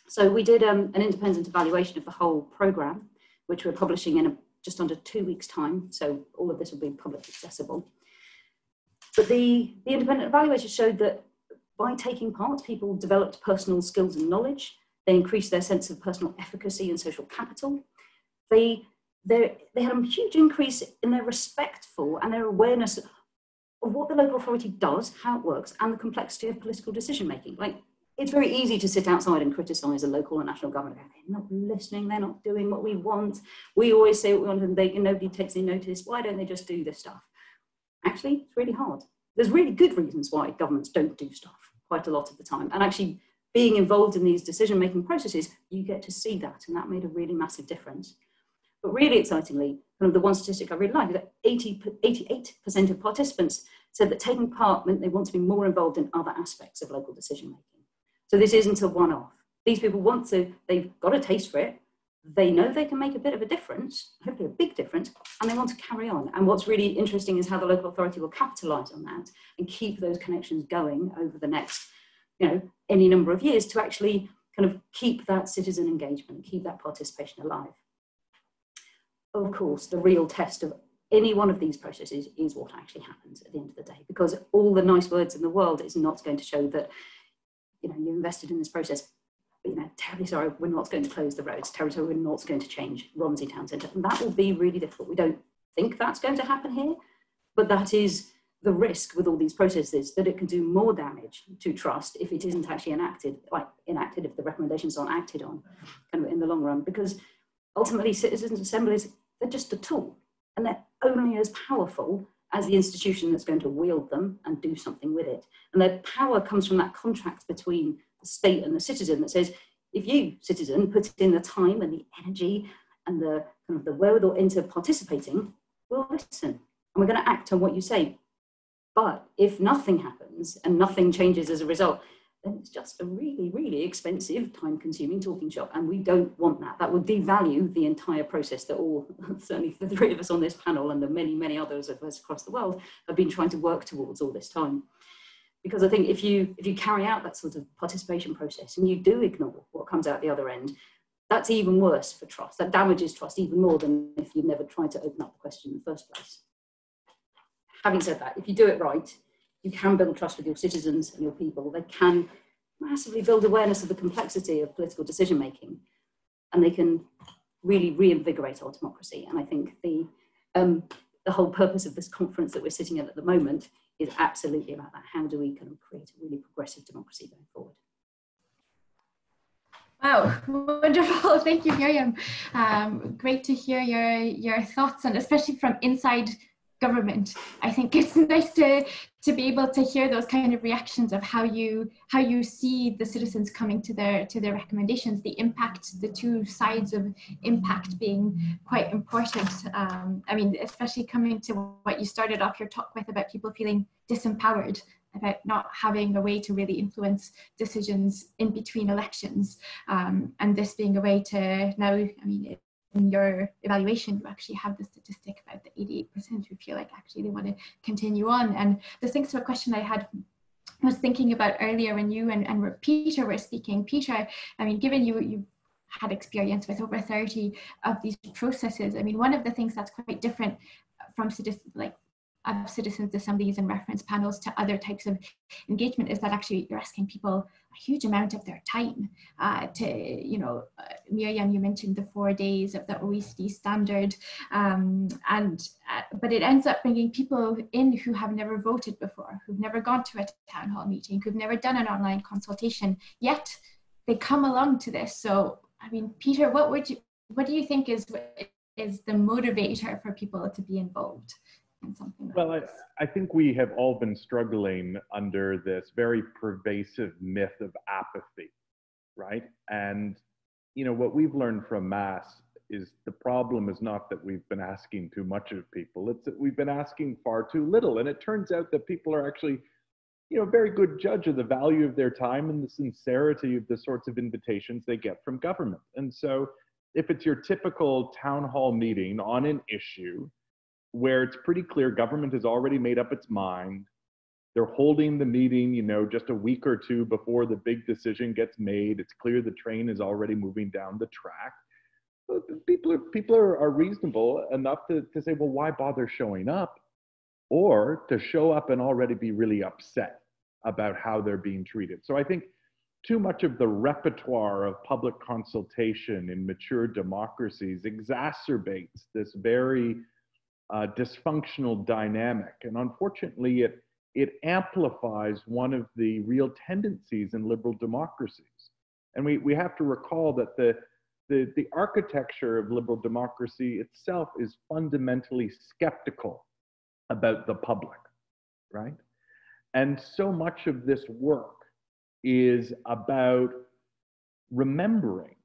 So we did an independent evaluation of the whole programme, which we're publishing in just under 2 weeks' time. So all of this will be publicly accessible. But the independent evaluators showed that by taking part, people developed personal skills and knowledge. They increased their sense of personal efficacy and social capital. They had a huge increase in their respect for and their awareness of what the local authority does, how it works, and the complexity of political decision-making. Like, it's very easy to sit outside and criticise a local or national government. They're not listening, they're not doing what we want. We always say what we want and nobody takes any notice. Why don't they just do this stuff? Actually, it's really hard. There's really good reasons why governments don't do stuff quite a lot of the time. And actually, being involved in these decision-making processes, you get to see that, and that made a really massive difference. But really excitingly, kind of the one statistic I really like is that 88% of participants said that taking part meant they want to be more involved in other aspects of local decision-making. So this isn't a one-off. These people want to, they've got a taste for it, they know they can make a bit of a difference, hopefully a big difference, and they want to carry on. And what's really interesting is how the local authority will capitalise on that and keep those connections going over the next, any number of years to actually kind of keep that citizen engagement, keep that participation alive. Of course, the real test of any one of these processes is what actually happens at the end of the day, because all the nice words in the world is not going to show that, you invested in this process, terribly sorry, we're not going to close the roads, terribly sorry, we're not going to change Romsey Town Centre. And that will be really difficult. We don't think that's going to happen here, but that is the risk with all these processes, that it can do more damage to trust if it isn't actually enacted, if the recommendations aren't acted on kind of in the long run, because ultimately citizens' assemblies, they're just a tool, and they're only as powerful as the institution that's going to wield them and do something with it. And their power comes from that contract between the state and the citizen that says, if you, citizen, put in the time and the energy and the kind of the wherewithal into participating, we'll listen and we're going to act on what you say. But if nothing happens and nothing changes as a result, then it's just a really, really expensive, time-consuming talking shop, and we don't want that. That would devalue the entire process that certainly the three of us on this panel and the many, many others of us across the world have been trying to work towards all this time. Because I think if you carry out that sort of participation process and you do ignore what comes out the other end, that's even worse for trust. That damages trust even more than if you never tried to open up the question in the first place. Having said that, if you do it right, you can build trust with your citizens and your people. They can massively build awareness of the complexity of political decision-making, and they can really reinvigorate our democracy. And I think the whole purpose of this conference that we're sitting at the moment is absolutely about that. How do we kind of create a really progressive democracy going forward? Wow, wonderful. Thank you, Miriam. Great to hear your thoughts, and especially from inside government. I think it's nice to be able to hear those kind of reactions of how you see the citizens coming to their recommendations, the impact, the two sides of impact being quite important. I mean, especially coming to what you started off your talk with about people feeling disempowered, about not having a way to really influence decisions in between elections, and this being a way to now, I mean, in your evaluation, you actually have the statistic about the 88% who feel like actually they want to continue on. And this links to a question I was thinking about earlier when you and Peter were speaking. Peter, I mean, given you had experience with over 30 of these processes, I mean, one of the things that's quite different from citizens' assemblies and reference panels to other types of engagement is that actually you're asking people a huge amount of their time Miriam, you mentioned the 4 days of the OECD standard, but it ends up bringing people in who have never voted before, who've never gone to a town hall meeting, who've never done an online consultation, yet they come along to this. So, I mean, Peter, what do you think is the motivator for people to be involved? Something well, I think we have all been struggling under this very pervasive myth of apathy, right? And, what we've learned from MASS is the problem is not that we've been asking too much of people, it's that we've been asking far too little. And it turns out that people are actually, a very good judge of the value of their time and the sincerity of the sorts of invitations they get from government. And so if it's your typical town hall meeting on an issue, where it's pretty clear government has already made up its mind, They're holding the meeting, you know, just a week or two before the big decision gets made. It's clear the train is already moving down the track. People are reasonable enough to say, well, why bother showing up? Or to show up and already be really upset about how they're being treated. So I think too much of the repertoire of public consultation in mature democracies exacerbates this very dysfunctional dynamic. And unfortunately, it amplifies one of the real tendencies in liberal democracies. And we have to recall that the architecture of liberal democracy itself is fundamentally skeptical about the public, right? And so much of this work is about remembering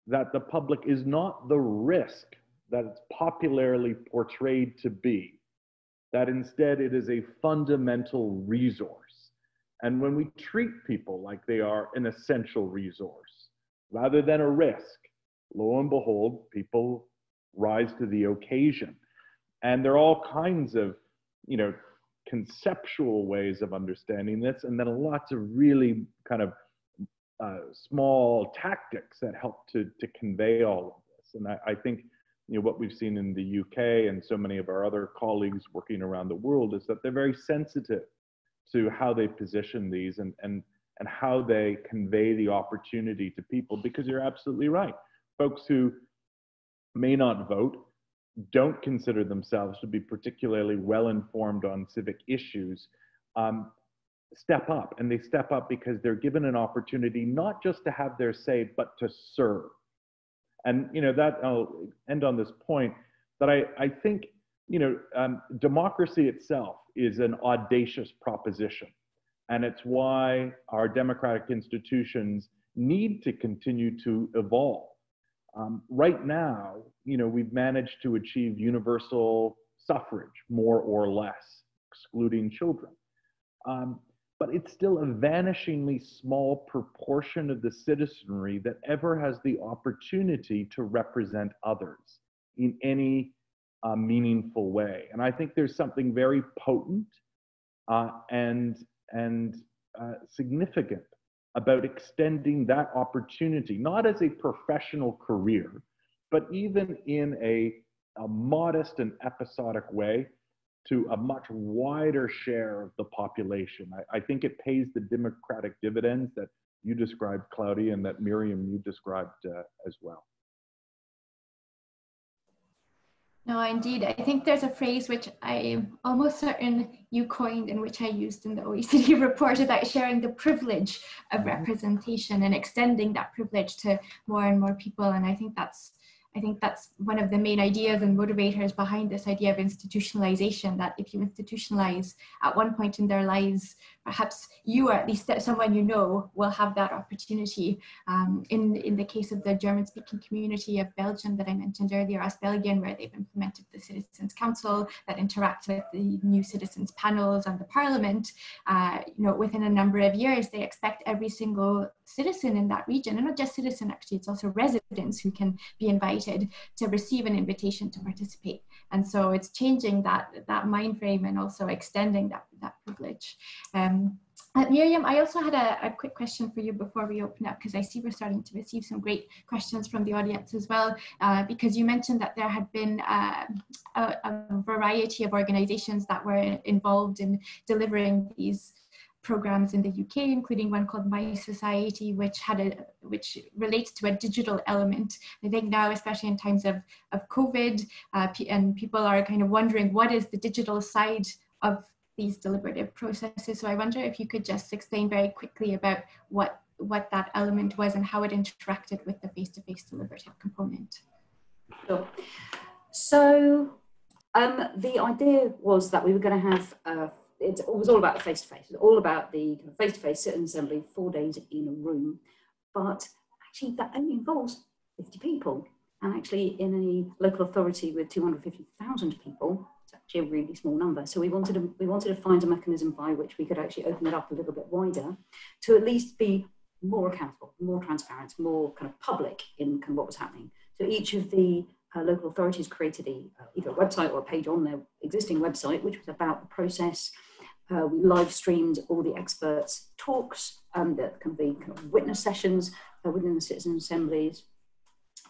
that the public is not the risk that it's popularly portrayed to be, that instead it is a fundamental resource. And when we treat people like they are an essential resource rather than a risk, lo and behold, people rise to the occasion. And there are all kinds of, you know, conceptual ways of understanding this, and then lots of really kind of small tactics that help to convey all of this. And I think, you know, what we've seen in the UK and so many of our other colleagues working around the world is that they're very sensitive to how they position these and how they convey the opportunity to people, because you're absolutely right. Folks who may not vote, don't consider themselves to be particularly well-informed on civic issues, step up. And they step up because they're given an opportunity not just to have their say, but to serve. And, you know, that I'll end on this point, that I think, you know, democracy itself is an audacious proposition. And it's why our democratic institutions need to continue to evolve. Right now, you know, we've managed to achieve universal suffrage, more or less, excluding children. But it's still a vanishingly small proportion of the citizenry that ever has the opportunity to represent others in any meaningful way. And I think there's something very potent and significant about extending that opportunity, not as a professional career, but even in a modest and episodic way, to a much wider share of the population. I think it pays the democratic dividends that you described, Claudia, and that Miriam, you described as well. No, indeed. I think there's a phrase which I am almost certain you coined and which I used in the OECD report about sharing the privilege of representation and extending that privilege to more and more people. And I think that's one of the main ideas and motivators behind this idea of institutionalization, that if you institutionalize at one point in their lives, perhaps you, or at least someone you know, will have that opportunity. In the case of the German-speaking community of Belgium that I mentioned earlier, as Belgium, where they've implemented the Citizens Council that interacts with the new citizens panels and the Parliament, you know, within a number of years, they expect every single citizen in that region, and not just citizen, actually, it's also residents who can be invited to receive an invitation to participate. And so it's changing that mind frame and also extending that privilege. Miriam, I also had a quick question for you before we open up, because I see we're starting to receive some great questions from the audience as well, because you mentioned that there had been a variety of organizations that were involved in delivering these programs in the UK, including one called My Society, which relates to a digital element. I think now, especially in times of COVID, and people are kind of wondering what is the digital side of these deliberative processes. So I wonder if you could just explain very quickly about what that element was and how it interacted with the face-to-face deliberative component. Sure. So the idea was that we were going to have it was all about face-to-face. It was all about the face-to-face sit-in assembly, 4 days in a room. But actually that only involves 50 people. And actually in a local authority with 250,000 people, it's actually a really small number. So we wanted to find a mechanism by which we could actually open it up a little bit wider to at least be more accountable, more transparent, more kind of public in kind of what was happening. So each of the local authorities created either a website or a page on their existing website, which was about the process. We live streamed all the experts' talks, that can be kind of witness sessions within the citizen assemblies.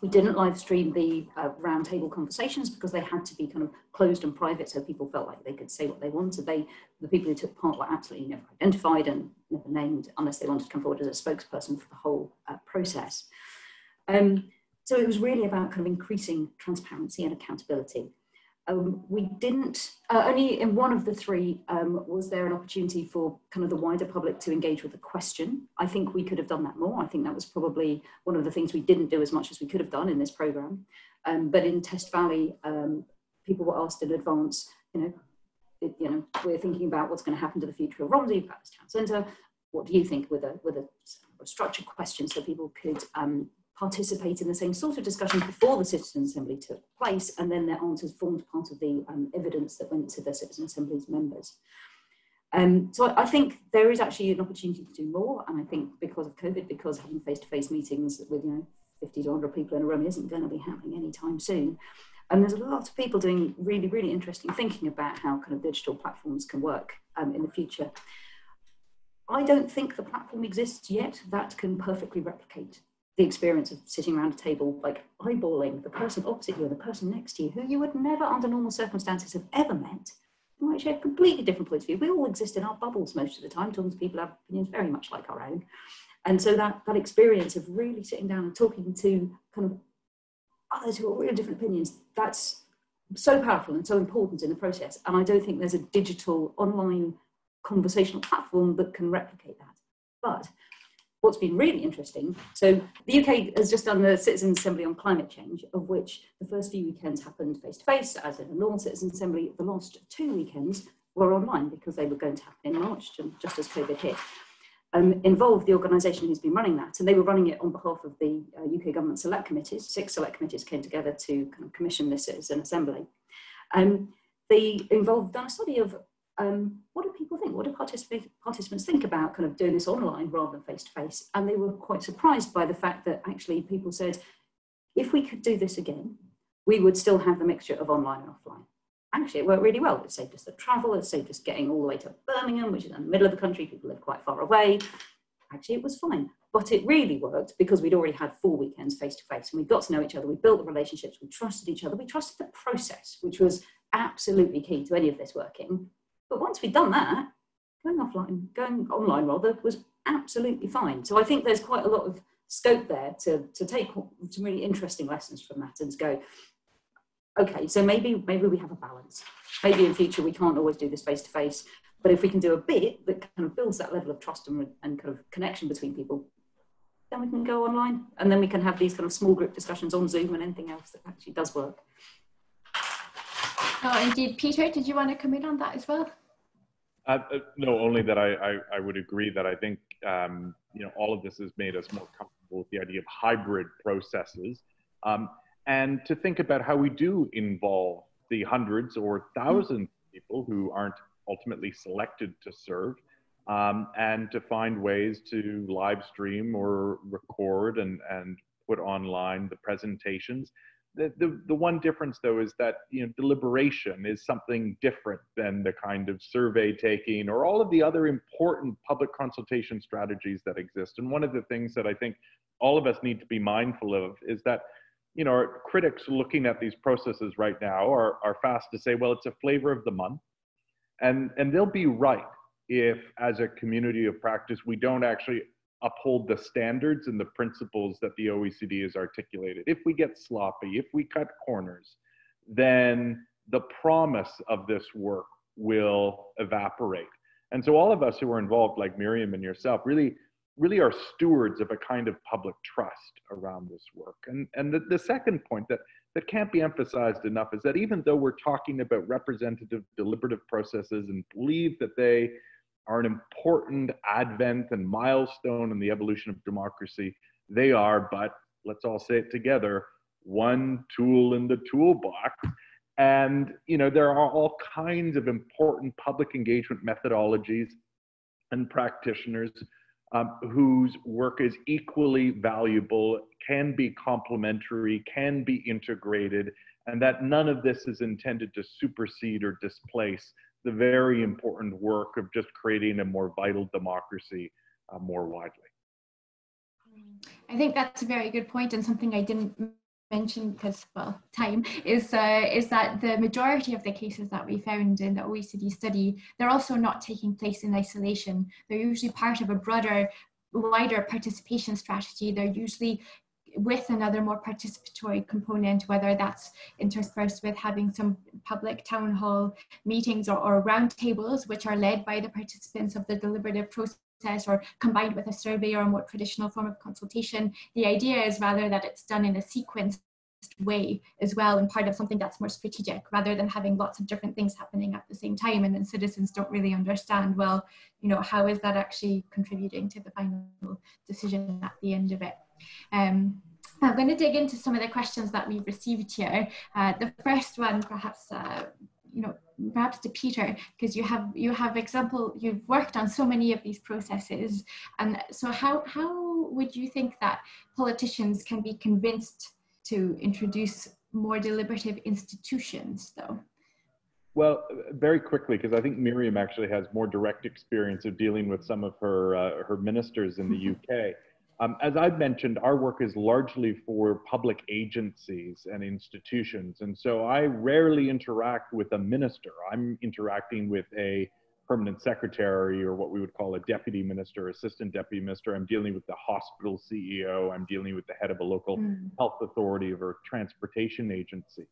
We didn't live stream the roundtable conversations because they had to be kind of closed and private, so people felt like they could say what they wanted. The people who took part were absolutely never identified and never named unless they wanted to come forward as a spokesperson for the whole process. So it was really about kind of increasing transparency and accountability. We didn't, only in one of the three was there an opportunity for kind of the wider public to engage with a question. I think we could have done that more. I think that was probably one of the things we didn't do as much as we could have done in this programme. But in Test Valley, people were asked in advance, we're thinking about what's going to happen to the future of Romsey, Palace Town Centre. What do you think, with a structured question so people could participate in the same sort of discussion before the Citizen Assembly took place, and then their answers formed part of the evidence that went to the Citizen Assembly's members. So I think there is actually an opportunity to do more, and I think because of COVID, because having face-to-face meetings with 50 to 100 people in a room isn't going to be happening anytime soon. And there's a lot of people doing really, really interesting thinking about how kind of digital platforms can work in the future. I don't think the platform exists yet that can perfectly replicate the experience of sitting around a table, like eyeballing the person opposite you and the person next to you, who you would never under normal circumstances have ever met, who might share completely different points of view. We all exist in our bubbles most of the time, talking to people who have opinions very much like our own. And so that experience of really sitting down and talking to kind of others who have really different opinions, that's so powerful and so important in the process. And I don't think there's a digital online conversational platform that can replicate that. But what's been really interesting, so the UK has just done the Citizen Assembly on climate change, of which the first few weekends happened face-to-face, as in a normal Citizen Assembly. The last 2 weekends were online because they were going to happen in March, just as COVID hit. Involved the organisation who's been running that, and they were running it on behalf of the UK government select committees. 6 select committees came together to kind of commission this Citizen Assembly. They done a study of what do people think? What do participants think about kind of doing this online rather than face-to-face? And they were quite surprised by the fact that actually people said, if we could do this again, we would still have the mixture of online and offline. Actually, it worked really well. It saved us the travel. It saved us getting all the way to Birmingham, which is in the middle of the country. People live quite far away. Actually, it was fine. But it really worked because we'd already had 4 weekends face-to-face, and we got to know each other. We built the relationships. We trusted each other. We trusted the process, which was absolutely key to any of this working. But once we'd done that, going online rather, was absolutely fine. So I think there's quite a lot of scope there to take some really interesting lessons from that and to go, okay, so maybe we have a balance. Maybe in future we can't always do this face-to-face, but if we can do a bit that kind of builds that level of trust and kind of connection between people, then we can go online, and then we can have these kind of small group discussions on Zoom and anything else that actually does work. Oh, indeed. Peter, did you want to come in on that as well? No, only that I would agree that I think all of this has made us more comfortable with the idea of hybrid processes, and to think about how we do involve the hundreds or thousands of people who aren't ultimately selected to serve, and to find ways to live stream or record and put online the presentations. The one difference, though, is that deliberation is something different than the kind of survey taking or all of the other important public consultation strategies that exist. And one of the things that I think all of us need to be mindful of is that our critics looking at these processes right now are fast to say, well, it's a flavor of the month, and they'll be right if, as a community of practice, we don't actually uphold the standards and the principles that the OECD has articulated. If we get sloppy, if we cut corners, then the promise of this work will evaporate. And so all of us who are involved, like Miriam and yourself, really are stewards of a kind of public trust around this work. And the second point that can't be emphasized enough is that even though we're talking about representative deliberative processes and believe that they are an important advent and milestone in the evolution of democracy, they are, but let's all say it together, one tool in the toolbox. And there are all kinds of important public engagement methodologies and practitioners whose work is equally valuable, can be complementary, can be integrated, and that none of this is intended to supersede or displace the very important work of just creating a more vital democracy more widely. I think that's a very good point, and something I didn't mention because, well, time is that the majority of the cases that we found in the OECD study, they're also not taking place in isolation. They're usually part of a broader, wider participation strategy. They're usually with another more participatory component, whether that's interspersed with having some public town hall meetings or roundtables, which are led by the participants of the deliberative process, or combined with a survey or a more traditional form of consultation. The idea is rather that it's done in a sequenced way as well, and part of something that's more strategic, rather than having lots of different things happening at the same time, and then citizens don't really understand, well, you know, how is that actually contributing to the final decision at the end of it. I'm going to dig into some of the questions that we've received here. The first one, perhaps, perhaps to Peter, because you've worked on so many of these processes, and so how would you think that politicians can be convinced to introduce more deliberative institutions, though? Well, very quickly, because I think Miriam actually has more direct experience of dealing with some of her ministers in the UK. As I've mentioned, our work is largely for public agencies and institutions. And so I rarely interact with a minister. I'm interacting with a permanent secretary, or what we would call a deputy minister, assistant deputy minister. I'm dealing with the hospital CEO. I'm dealing with the head of a local health authority or transportation agency.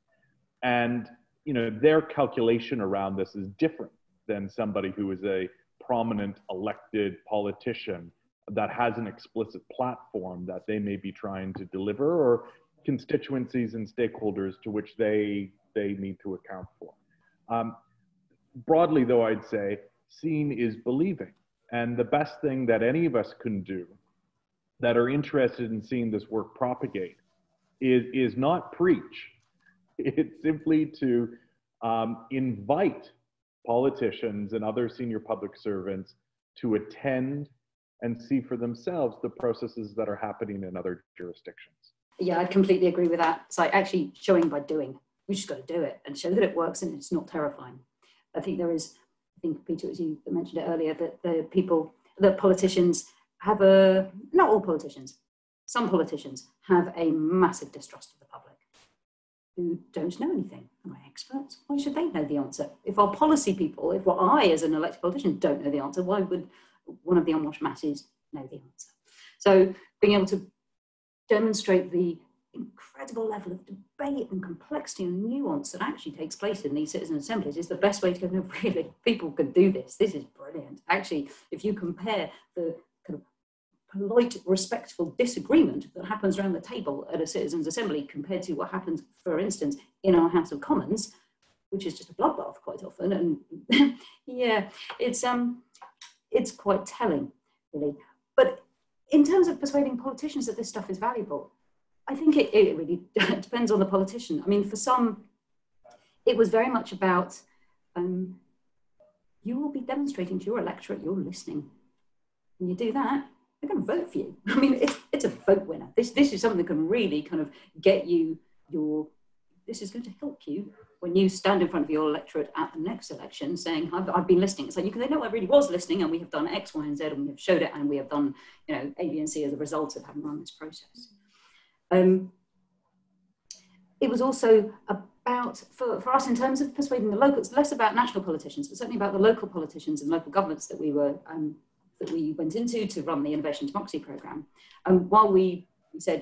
And, you know, their calculation around this is different than somebody who is a prominent elected politician that has an explicit platform that they may be trying to deliver, or constituencies and stakeholders to which they need to account for. Broadly, though, I'd say seeing is believing. And the best thing that any of us can do that are interested in seeing this work propagate is not preach. It's simply to invite politicians and other senior public servants to attend and see for themselves the processes that are happening in other jurisdictions. Yeah, I completely agree with that. It's like actually showing by doing. We just got to do it and show that it works and it's not terrifying. I think there is, I think Peter, as you mentioned it earlier, that the politicians have not all politicians, some politicians have a massive distrust of the public who don't know anything. Am I experts? Why should they know the answer? If our policy people, if I as an elected politician don't know the answer, why would one of the unwashed masses know the answer? So being able to demonstrate the incredible level of debate and complexity and nuance that actually takes place in these citizen assemblies is the best way to go, no, really, people can do this. This is brilliant. Actually, if you compare the kind of polite, respectful disagreement that happens around the table at a citizens' assembly compared to what happens, for instance, in our House of Commons, which is just a bloodbath quite often, and yeah, it's quite telling, really. But in terms of persuading politicians that this stuff is valuable, I think it really depends on the politician. I mean, for some, it was very much about, you will be demonstrating to your electorate you're listening. When you do that, they're going to vote for you. I mean, it's a vote winner. This is something that can really kind of get you this is going to help you when you stand in front of your electorate at the next election saying, I've been listening. It's like, they know I really was listening, and we have done X, Y, and Z, and we have showed it, and we have done, A, B, and C as a result of having run this process. It was also about, for us in terms of persuading the locals, less about national politicians, but certainly about the local politicians and local governments that we went into to run the Innovation Democracy Programme. While we said,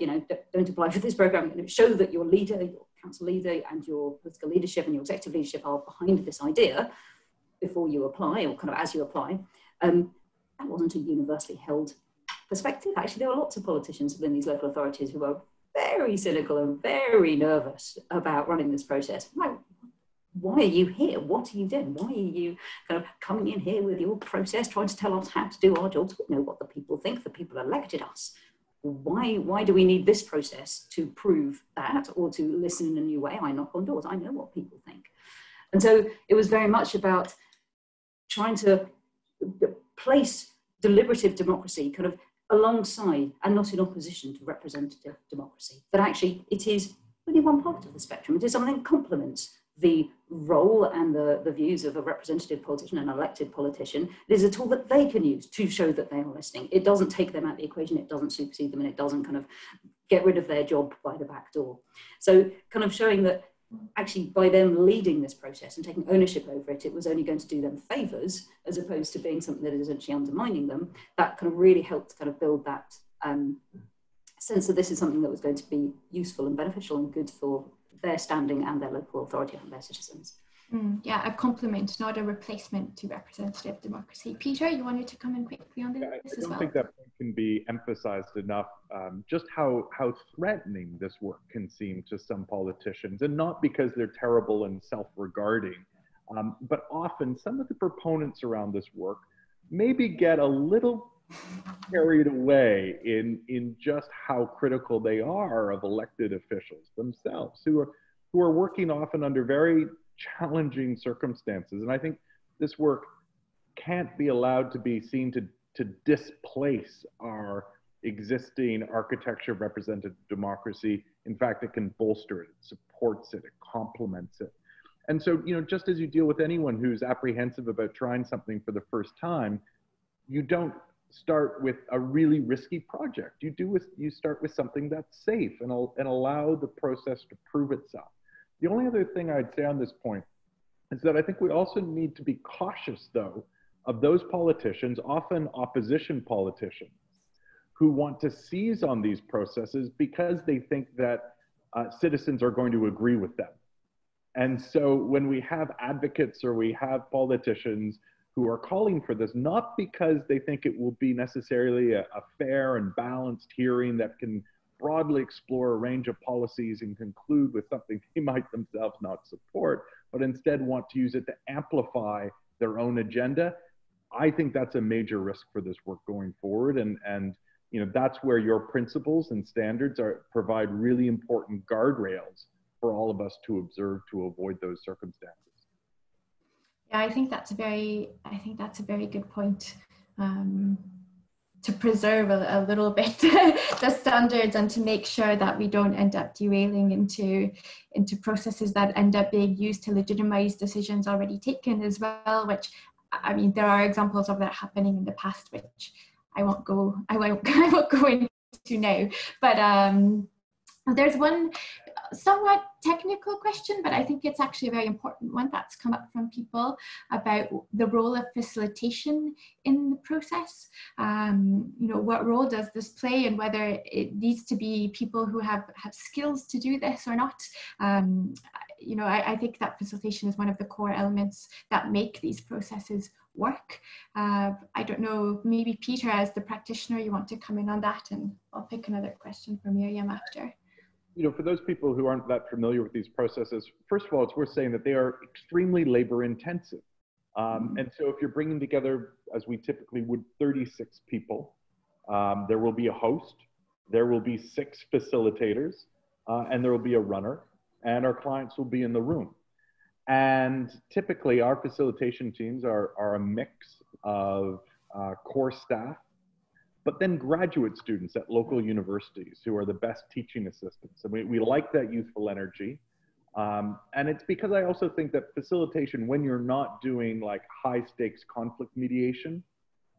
don't apply for this programme, show that your leader, your council leader, and your political leadership and your executive leadership are behind this idea before you apply, or kind of as you apply. That wasn't a universally held perspective. Actually, there were lots of politicians within these local authorities who were very cynical and very nervous about running this process. Like, why are you here? What are you doing? Why are you kind of coming in here with your process, trying to tell us how to do our jobs? We know what the people think. The people elected us. Why do we need this process to prove that, or to listen in a new way? I knock on doors. I know what people think. And so it was very much about trying to place deliberative democracy kind of alongside and not in opposition to representative democracy. That actually it is only one part of the spectrum. It is something that complements the role and the views of a representative politician, an elected politician. It is a tool that they can use to show that they are listening. It doesn't take them out of the equation, it doesn't supersede them, and it doesn't kind of get rid of their job by the back door. So kind of showing that actually by them leading this process and taking ownership over it, it was only going to do them favors as opposed to being something that is essentially undermining them. That kind of really helped kind of build that sense that this is something that was going to be useful and beneficial and good for their standing and their local authority and their citizens. Yeah, a complement, not a replacement to representative democracy. Peter, you wanted to come in quickly on this as well? I don't think that can be emphasized enough, just how threatening this work can seem to some politicians, and not because they're terrible and self-regarding, but often some of the proponents around this work maybe get a little carried away in just how critical they are of elected officials themselves, who are working often under very challenging circumstances. And I think this work can't be allowed to be seen to displace our existing architecture of representative democracy. In fact, it can bolster it, it supports it, it complements it. And so, you know, just as you deal with anyone who's apprehensive about trying something for the first time, you don't start with a really risky project. You start with something that's safe and allow the process to prove itself. The only other thing I'd say on this point is that I think we also need to be cautious, though, of those politicians, often opposition politicians, who want to seize on these processes because they think that citizens are going to agree with them. And so when we have advocates or we have politicians who are calling for this, not because they think it will be necessarily a fair and balanced hearing that can broadly explore a range of policies and conclude with something they might themselves not support, but instead want to use it to amplify their own agenda. I think that's a major risk for this work going forward. And you know, that's where your principles and standards provide really important guardrails for all of us to observe to avoid those circumstances. Yeah, I think that's a very good point. To preserve a little bit the standards and to make sure that we don't end up derailing into processes that end up being used to legitimize decisions already taken as well, which, I mean, there are examples of that happening in the past, which I won't go into now. But there's one somewhat technical question, but I think it's actually a very important one that's come up from people about the role of facilitation in the process. You know, what role does this play, and whether it needs to be people who have skills to do this or not. You know, I think that facilitation is one of the core elements that make these processes work. I don't know, maybe Peter, as the practitioner, you want to come in on that, and I'll pick another question from Miriam after. You know, for those people who aren't that familiar with these processes, first of all, it's worth saying that they are extremely labor intensive. And so if you're bringing together, as we typically would, 36 people, there will be a host, there will be 6 facilitators, and there will be a runner, and our clients will be in the room. And typically our facilitation teams are a mix of core staff, but then graduate students at local universities who are the best teaching assistants. And we like that youthful energy. And it's because I also think that facilitation, when you're not doing like high stakes conflict mediation,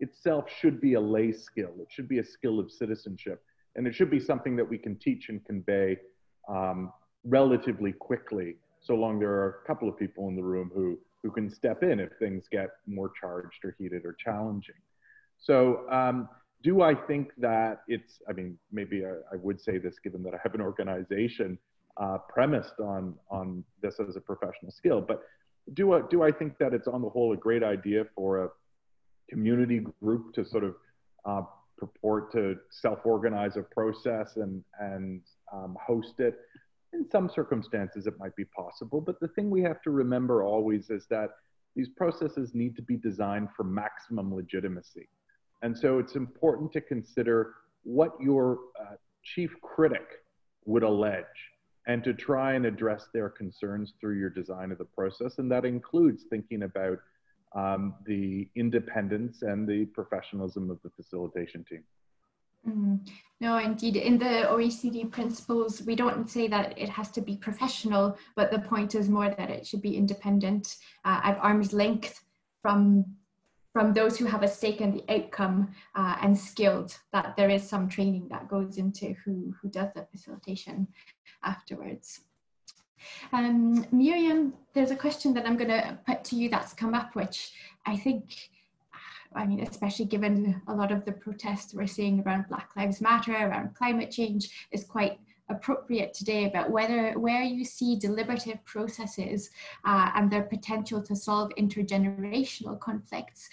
itself should be a lay skill. It should be a skill of citizenship. And it should be something that we can teach and convey relatively quickly, so long there are a couple of people in the room who can step in if things get more charged or heated or challenging. So, do I think that it's, I mean, maybe I would say this given that I have an organization premised on this as a professional skill, but do I think that it's on the whole a great idea for a community group to sort of purport to self-organize a process and host it? In some circumstances it might be possible, but the thing we have to remember always is that these processes need to be designed for maximum legitimacy. And so it's important to consider what your chief critic would allege and to try and address their concerns through your design of the process. And that includes thinking about the independence and the professionalism of the facilitation team. No, indeed. In the OECD principles, we don't say that it has to be professional, but the point is more that it should be independent, at arm's length from those who have a stake in the outcome, and skilled, that there is some training that goes into who does the facilitation afterwards. Miriam, there's a question that I'm going to put to you that's come up, which I think, I mean, especially given a lot of the protests we're seeing around Black Lives Matter, around climate change, is quite appropriate today, about where you see deliberative processes and their potential to solve intergenerational conflicts,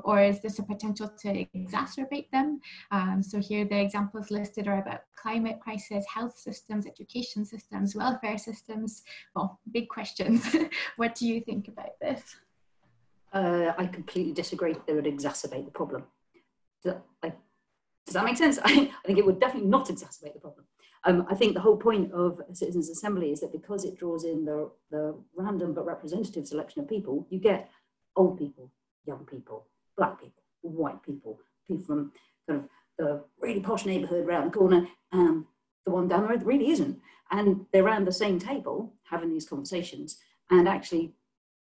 or is this a potential to exacerbate them? So here the examples listed are about climate crisis, health systems, education systems, welfare systems. Well, big questions. What do you think about this? I completely disagree that it would exacerbate the problem. Does that make sense? I think it would definitely not exacerbate the problem. I think the whole point of a citizens' assembly is that because it draws in the random but representative selection of people, you get old people, young people, black people, white people, people from kind of the really posh neighbourhood around the corner, and the one down the road that really isn't. And they're around the same table having these conversations, and actually,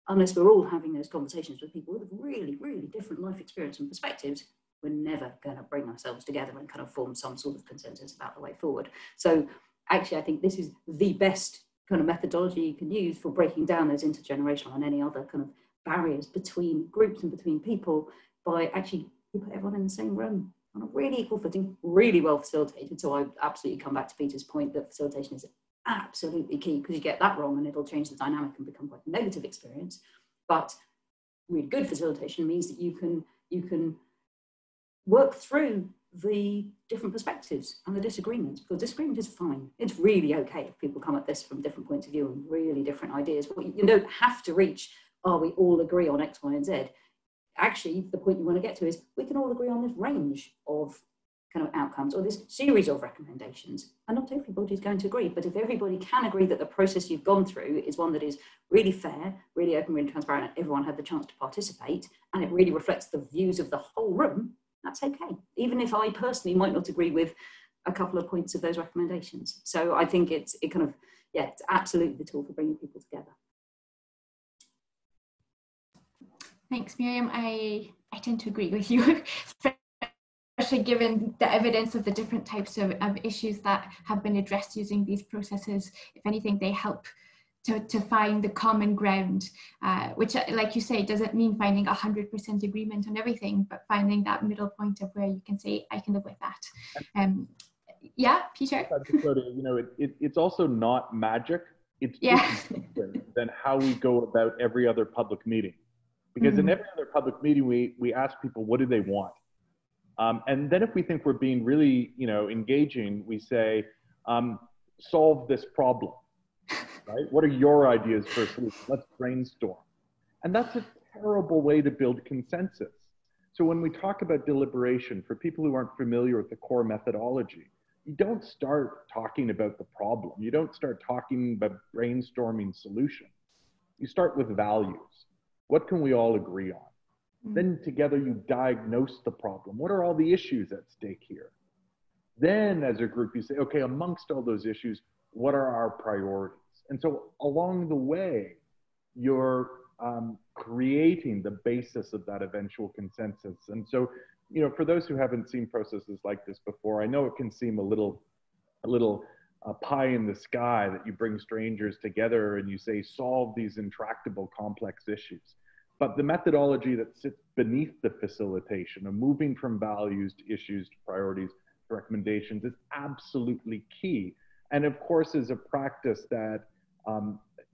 unless we're all having those conversations with people with really, really different life experience and perspectives, we're never going to bring ourselves together and kind of form some sort of consensus about the way forward. So actually, I think this is the best kind of methodology you can use for breaking down those intergenerational and any other kind of barriers between groups and between people, by actually you put everyone in the same room on a really equal footing, really well facilitated. So I absolutely come back to Peter's point that facilitation is absolutely key, because you get that wrong and it'll change the dynamic and become quite a negative experience. But really good facilitation means that you can work through the different perspectives and the disagreements, because disagreement is fine. It's really okay if people come at this from different points of view and really different ideas. But you don't have to reach, we all agree on X, Y, and Z. Actually, the point you want to get to is we can all agree on this range of kind of outcomes, or this series of recommendations, and not everybody's going to agree. But if everybody can agree that the process you've gone through is one that is really fair, really open, really transparent, and everyone had the chance to participate, and it really reflects the views of the whole room, that's okay, even if I personally might not agree with a couple of points of those recommendations. So I think it's absolutely the tool for bringing people together. Thanks, Miriam. I tend to agree with you, especially given the evidence of the different types of issues that have been addressed using these processes. If anything, they help to find the common ground, which, like you say, doesn't mean finding 100% agreement on everything, but finding that middle point of where you can say, I can live with that. Yeah, Peter? You know, it's also not magic. It's just different than how we go about every other public meeting. Because in every other public meeting, we ask people, what do they want? And then if we think we're being really, engaging, we say, solve this problem. Right? What are your ideas for a solution? Let's brainstorm. And that's a terrible way to build consensus. So when we talk about deliberation, for people who aren't familiar with the core methodology, you don't start talking about the problem. You don't start talking about brainstorming solutions. You start with values. What can we all agree on? Then together you diagnose the problem. What are all the issues at stake here? Then as a group you say, okay, amongst all those issues, what are our priorities? And so along the way, you're creating the basis of that eventual consensus. And so, for those who haven't seen processes like this before, I know it can seem a little pie in the sky that you bring strangers together and you say, solve these intractable complex issues. But the methodology that sits beneath the facilitation of moving from values to issues to priorities to recommendations is absolutely key. And of course, is a practice that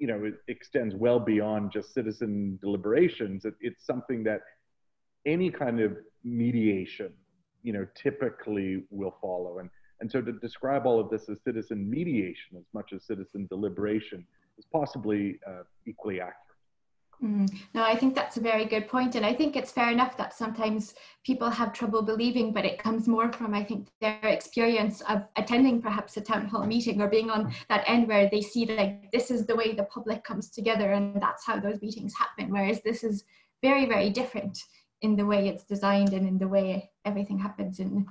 it extends well beyond just citizen deliberations. It's something that any kind of mediation, typically will follow. And so to describe all of this as citizen mediation as much as citizen deliberation is possibly equally accurate. No, I think that's a very good point. And I think it's fair enough that sometimes people have trouble believing, but it comes more from, I think, their experience of attending perhaps a town hall meeting or being on that end where they see like, this is the way the public comes together and that's how those meetings happen. Whereas this is very, very different. in the way it's designed and in the way everything happens in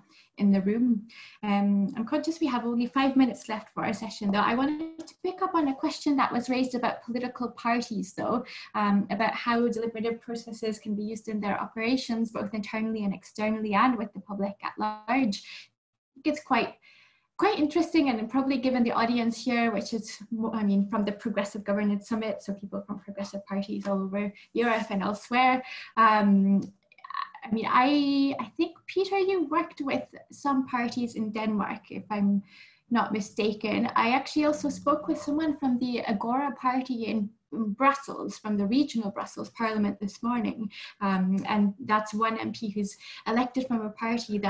the room. I'm conscious we have only 5 minutes left for our session, though. I wanted to pick up on a question that was raised about political parties, though, about how deliberative processes can be used in their operations, both internally and externally, and with the public at large. I think it's quite interesting, and probably given the audience here, which is, I mean, from the Progressive Governance Summit, so people from progressive parties all over Europe and elsewhere. I mean, I think, Peter, you worked with some parties in Denmark, if I'm not mistaken. I actually also spoke with someone from the Agora party in Brussels, from the regional Brussels Parliament this morning. And that's one MP who's elected from a party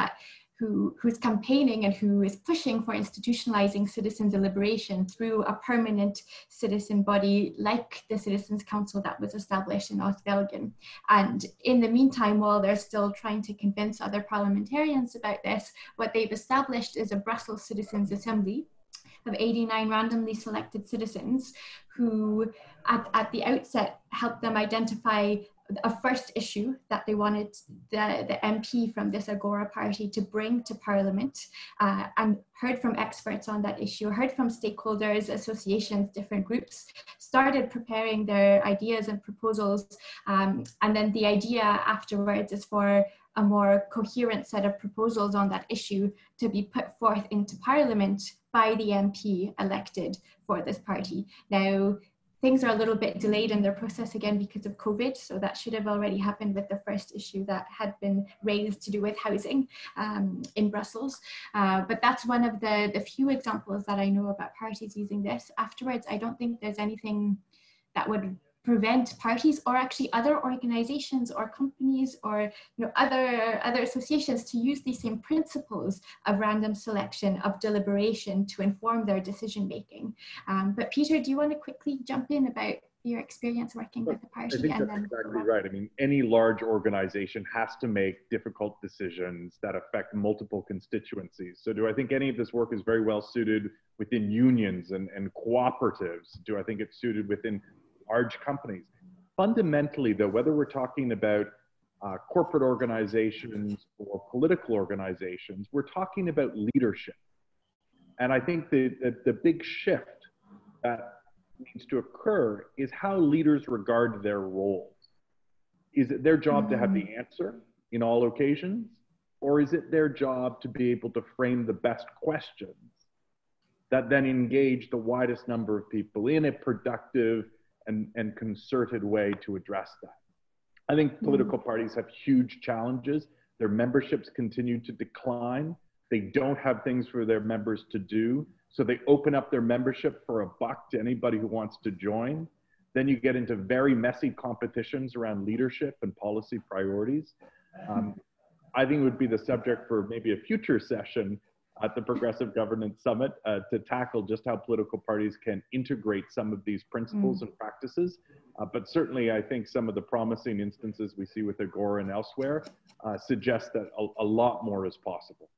who's campaigning and who is pushing for institutionalizing citizen deliberation through a permanent citizen body like the Citizens' Council that was established in Oecd. And in the meantime, while they're still trying to convince other parliamentarians about this, what they've established is a Brussels Citizens' Assembly of 89 randomly selected citizens who at the outset helped them identify a first issue that they wanted the MP from this Agora party to bring to Parliament, and heard from experts on that issue, heard from stakeholders, associations, different groups, started preparing their ideas and proposals, and then the idea afterwards is for a more coherent set of proposals on that issue to be put forth into Parliament by the MP elected for this party. Now, things are a little bit delayed in their process again because of COVID, so that should have already happened with the first issue that had been raised to do with housing in Brussels. But that's one of the few examples that I know about parties using this. Afterwards, I don't think there's anything that would prevent parties, or actually other organizations or companies or other associations, to use these same principles of random selection, of deliberation, to inform their decision making. But Peter, do you want to quickly jump in about your experience working with the party? I think that's exactly right. I mean, any large organization has to make difficult decisions that affect multiple constituencies. So do I think any of this work is very well suited within unions and cooperatives? Do I think it's suited within large companies? Fundamentally, though, whether we're talking about corporate organizations or political organizations, we're talking about leadership. And I think the big shift that needs to occur is how leaders regard their roles. Is it their job to have the answer in all occasions, or is it their job to be able to frame the best questions that then engage the widest number of people in a productive and concerted way to address that? I think political parties have huge challenges. Their memberships continue to decline. They don't have things for their members to do. So they open up their membership for $1 to anybody who wants to join. Then you get into very messy competitions around leadership and policy priorities. I think it would be the subject for maybe a future session at the Progressive Governance Summit to tackle just how political parties can integrate some of these principles and practices. But certainly I think some of the promising instances we see with Agora and elsewhere suggest that a lot more is possible.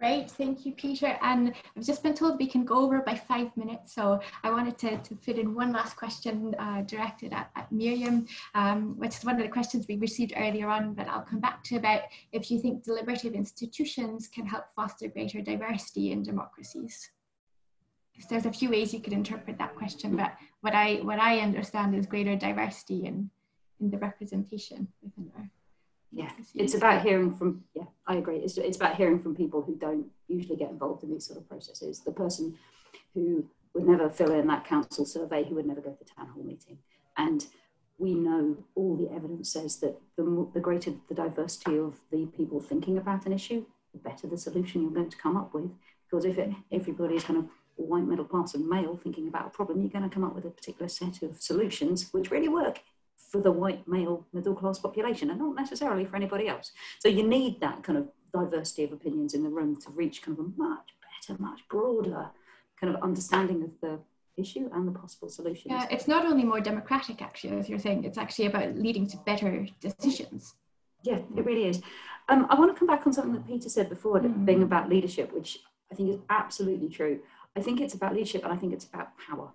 Great, thank you, Peter. And I've just been told we can go over by 5 minutes, so I wanted to fit in one last question directed at Miriam, which is one of the questions we received earlier on, but I'll come back to, about if you think deliberative institutions can help foster greater diversity in democracies. Because there's a few ways you could interpret that question, but what I understand is greater diversity in the representation within our. Yeah, it's about hearing from, I agree. It's about hearing from people who don't usually get involved in these sort of processes. The person who would never fill in that council survey, who would never go to the town hall meeting. And we know all the evidence says that the greater the diversity of the people thinking about an issue, the better the solution you're going to come up with. Because if everybody's kind of white, middle class and male thinking about a problem, you're going to come up with a particular set of solutions which really work for the white male middle class population and not necessarily for anybody else. So you need that kind of diversity of opinions in the room to reach kind of a much better, much broader kind of understanding of the issue and the possible solutions. Yeah, it's not only more democratic, actually, as you're saying, it's actually about leading to better decisions. Yeah, it really is. I want to come back on something that Peter said before, being about leadership, which I think is absolutely true. I think it's about leadership and I think it's about power.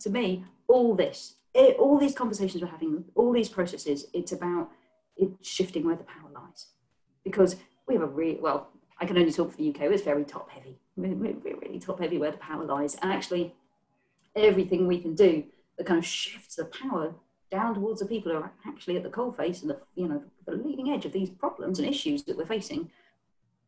To me, all this all these conversations we're having, all these processes, it's about it shifting where the power lies. Because we have a well, I can only talk for the UK, it's very top heavy. We're really top heavy where the power lies. And actually, everything we can do that kind of shifts the power down towards the people who are actually at the coalface and the leading edge of these problems and issues that we're facing,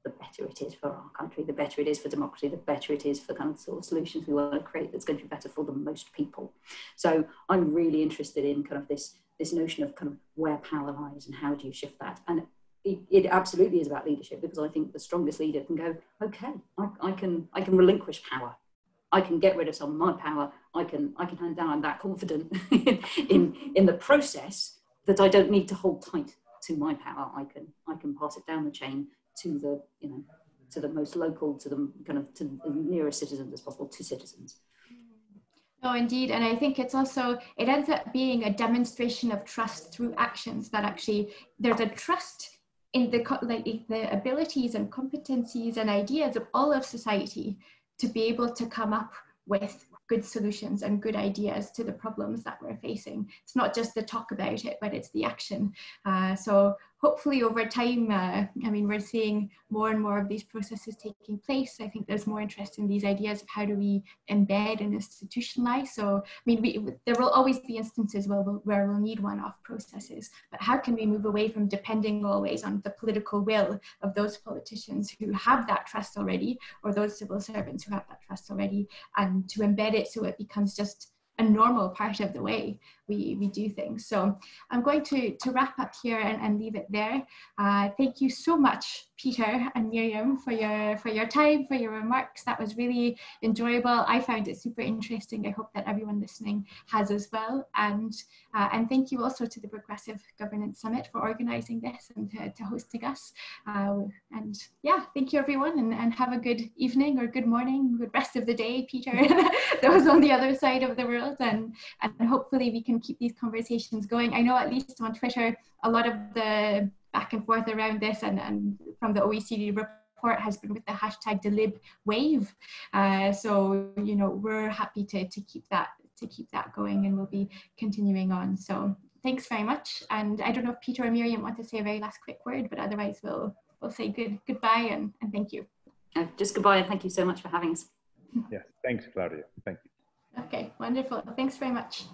the better it is for our country, the better it is for democracy, the better it is for kind of sort of solutions we want to create that's going to be better for the most people. So I'm really interested in kind of this notion of kind of where power lies and how do you shift that. And it absolutely is about leadership, because I think the strongest leader can go, okay, I can relinquish power. I can get rid of some of my power. I can hand down. I'm that confident in the process that I don't need to hold tight to my power. I can pass it down the chain to the to the most local, to the kind of to the nearest citizens as possible, to citizens. No, indeed. And I think it's also, it ends up being a demonstration of trust through actions, that actually there's a trust in the abilities and competencies and ideas of all of society to be able to come up with good solutions and good ideas to the problems that we're facing. It's not just the talk about it, but it's the action. So hopefully over time, I mean, we're seeing more and more of these processes taking place. I think there's more interest in these ideas of how do we embed and institutionalize. So, I mean, there will always be instances where we'll need one-off processes, but how can we move away from depending always on the political will of those politicians who have that trust already, or those civil servants who have that trust already, and to embed it so it becomes just a normal part of the way we do things. So I'm going to wrap up here and leave it there. Thank you so much, Peter and Miriam, for your time, for your remarks. That was really enjoyable. I found it super interesting. I hope that everyone listening has as well. And thank you also to the Progressive Governance Summit for organising this and to hosting us. And yeah, thank you everyone, and have a good evening or good morning, good rest of the day, Peter, those on the other side of the world. And hopefully we can keep these conversations going. I know at least on Twitter, a lot of the back and forth around this and from the OECD report has been with the hashtag #DelibWave. So, you know, we're happy to keep that going, and we'll be continuing on. So thanks very much. And I don't know if Peter or Miriam want to say a very last quick word, but otherwise we'll say goodbye and thank you. Just goodbye, and thank you so much for having us. Yes, thanks, Claudia. Thank you. Okay, wonderful. Thanks very much.